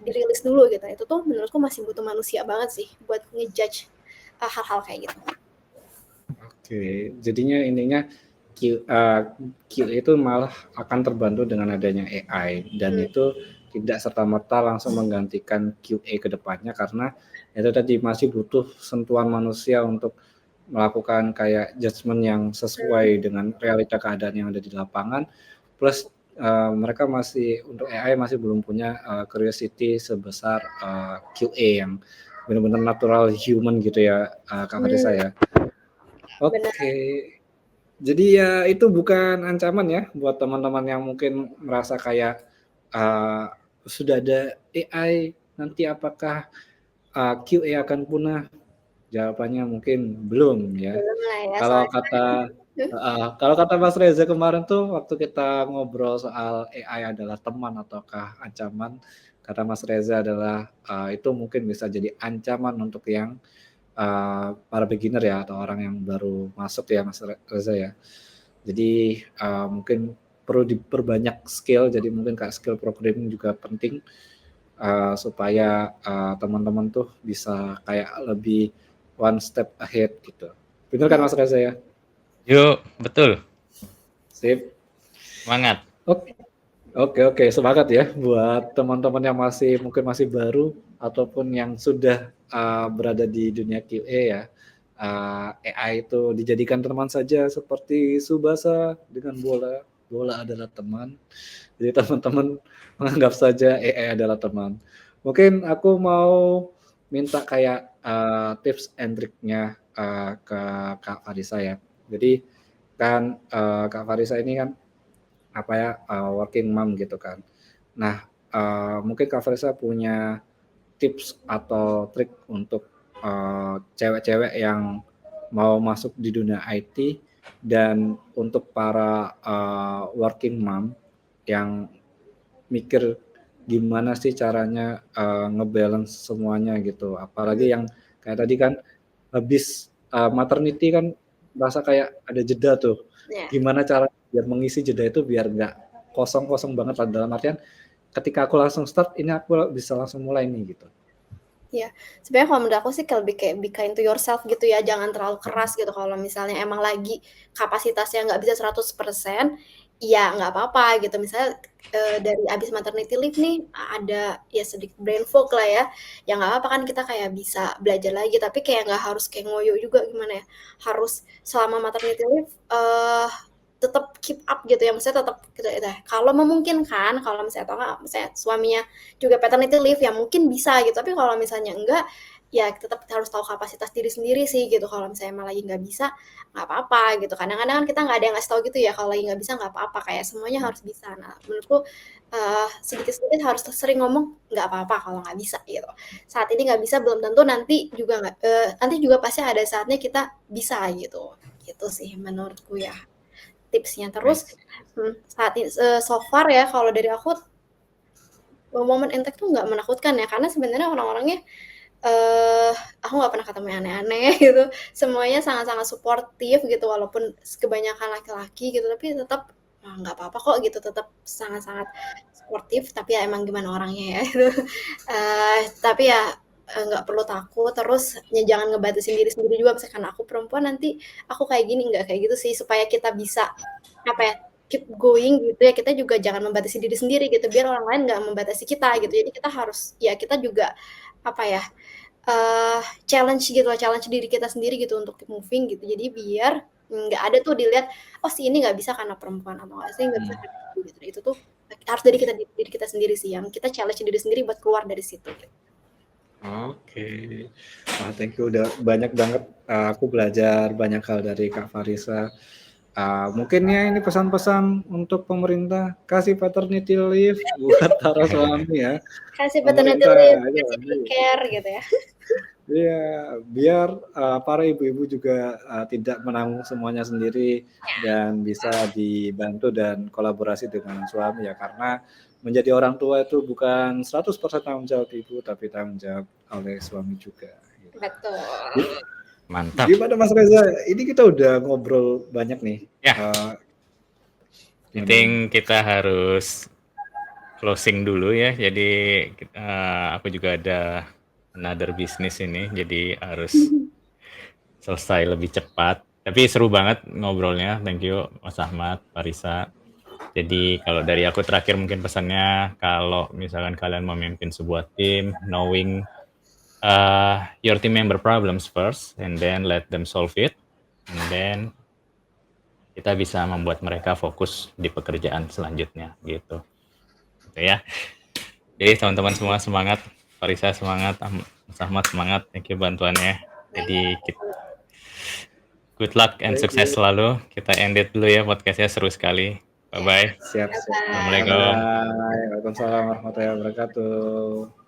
dirilis dulu gitu. Itu tuh menurutku masih butuh manusia banget sih buat ngejudge hal-hal kayak gitu. Oke, jadinya intinya QA itu malah akan terbantu dengan adanya AI dan itu tidak serta-merta langsung menggantikan QA ke depannya karena itu tadi masih butuh sentuhan manusia untuk melakukan kayak judgement yang sesuai dengan realita keadaan yang ada di lapangan plus mereka masih untuk AI masih belum punya curiosity sebesar QA yang benar-benar natural human gitu ya, Kak Farisa ya. Oke. Jadi ya itu bukan ancaman ya buat teman-teman yang mungkin merasa kayak sudah ada AI nanti apakah QA akan punah? Jawabannya mungkin belum ya. Belum lah ya Kalau kata Mas Reza kemarin tuh waktu kita ngobrol soal AI adalah teman ataukah ancaman, kata Mas Reza adalah itu mungkin bisa jadi ancaman untuk yang para beginner ya atau orang yang baru masuk ya Mas Reza ya. Jadi mungkin perlu diperbanyak skill, jadi mungkin kayak skill programming juga penting supaya teman-teman tuh bisa kayak lebih one step ahead gitu. Bener kan Mas Reza ya? Yuk, betul. Sip. Semangat. Oke, semangat ya buat teman-teman yang mungkin masih baru ataupun yang sudah berada di dunia QA ya. AI itu dijadikan teman saja seperti Tsubasa dengan bola. Bola adalah teman. Jadi teman-teman menganggap saja AI adalah teman. Mungkin aku mau minta kayak tips and triknya ke Kak Farisa ya. Jadi kan Kak Farisa ini kan working mom gitu kan. Nah, mungkin Kak Farisa punya tips atau trik untuk cewek-cewek yang mau masuk di dunia IT dan untuk para working mom yang mikir gimana sih caranya ngebalance semuanya gitu. Apalagi yang kayak tadi kan habis maternity kan merasa kayak ada jeda tuh. Gimana cara biar mengisi jeda itu biar nggak kosong-kosong banget lah, dalam artian ketika aku langsung start ini aku bisa langsung mulai nih gitu. Ya, sebenarnya kalau menurut aku sih lebih kayak be kind to yourself gitu ya, jangan terlalu keras gitu kalau misalnya emang lagi kapasitasnya nggak bisa 100%, ya nggak apa-apa gitu. Misalnya dari abis maternity leave nih ada ya sedikit brain fog lah ya, ya nggak apa-apa kan kita kayak bisa belajar lagi, tapi kayak nggak harus kayak ngoyo juga gimana ya, harus selama maternity leave tetap keep up gitu ya, maksudnya tetap gitu ya. Kalau memungkinkan, kalau misalnya atau enggak, misalnya suaminya juga paternity leave ya mungkin bisa gitu. Tapi kalau misalnya enggak, ya tetap harus tahu kapasitas diri sendiri sih gitu. Kalau misalnya emang lagi nggak bisa, nggak apa-apa gitu. Kadang-kadang kan kita nggak ada yang ngasih tahu gitu ya. Kalau lagi nggak bisa nggak apa-apa. Kayak semuanya harus bisa. Nah, menurutku sedikit-sedikit harus sering ngomong nggak apa-apa kalau nggak bisa gitu. Saat ini nggak bisa belum tentu nanti juga nggak. Nanti juga pasti ada saatnya kita bisa gitu. Gitu sih menurutku ya tipsnya. Terus saat ini so far ya kalau dari aku momen Entek tuh nggak menakutkan ya karena sebenarnya orang-orangnya aku nggak pernah ketemu yang aneh-aneh gitu, semuanya sangat-sangat suportif gitu walaupun kebanyakan laki-laki gitu tapi tetap nggak apa-apa kok gitu, tetap sangat-sangat suportif tapi ya emang gimana orangnya ya gitu. Tapi ya nggak perlu takut, terus ya jangan ngebatasin diri sendiri juga misalkan aku perempuan nanti aku kayak gini, nggak kayak gitu sih, supaya kita bisa apa ya, keep going gitu ya, kita juga jangan membatasi diri sendiri gitu, biar orang lain nggak membatasi kita gitu. Jadi kita harus ya kita juga apa ya, challenge gitu loh, challenge diri kita sendiri gitu untuk keep moving gitu. Jadi biar nggak ada tuh dilihat, oh si ini nggak bisa karena perempuan atau nggak sih nggak bisa karena itu gitu. Itu tuh harus dari diri kita sendiri sih, yang kita challenge diri sendiri buat keluar dari situ. Gitu. Oke, wah thank you udah banyak banget. Aku belajar banyak hal dari Kak Farisa. Mungkin ya ini pesan-pesan untuk pemerintah, kasih paternity leave buat para suami ya. Kasih paternity Pemerintah leave, aja kasih care gitu ya. Iya, biar para ibu-ibu juga tidak menanggung semuanya sendiri dan bisa dibantu dan kolaborasi dengan suami ya, karena menjadi orang tua itu bukan 100% tanggung jawab ibu, tapi tanggung jawab oleh suami juga. Gitu. Betul. Mantap. Gimana Mas Reza? Ini kita udah ngobrol banyak nih. Ya. I think kita harus closing dulu ya. Jadi aku juga ada another business ini, jadi harus selesai lebih cepat. Tapi seru banget ngobrolnya. Thank you Mas Ahmad, Farisa. Jadi kalau dari aku terakhir mungkin pesannya, kalau misalkan kalian memimpin sebuah tim, knowing your team member problems first, and then let them solve it, and then kita bisa membuat mereka fokus di pekerjaan selanjutnya gitu. Gitu ya. Jadi teman-teman semua semangat, Farisa semangat, Mas Ahmad semangat, thank you bantuannya. Jadi good luck and sukses selalu. Kita end it dulu ya, podcastnya seru sekali. Bye-bye. Siap. Assalamualaikum. Waalaikumsalam warahmatullahi wabarakatuh.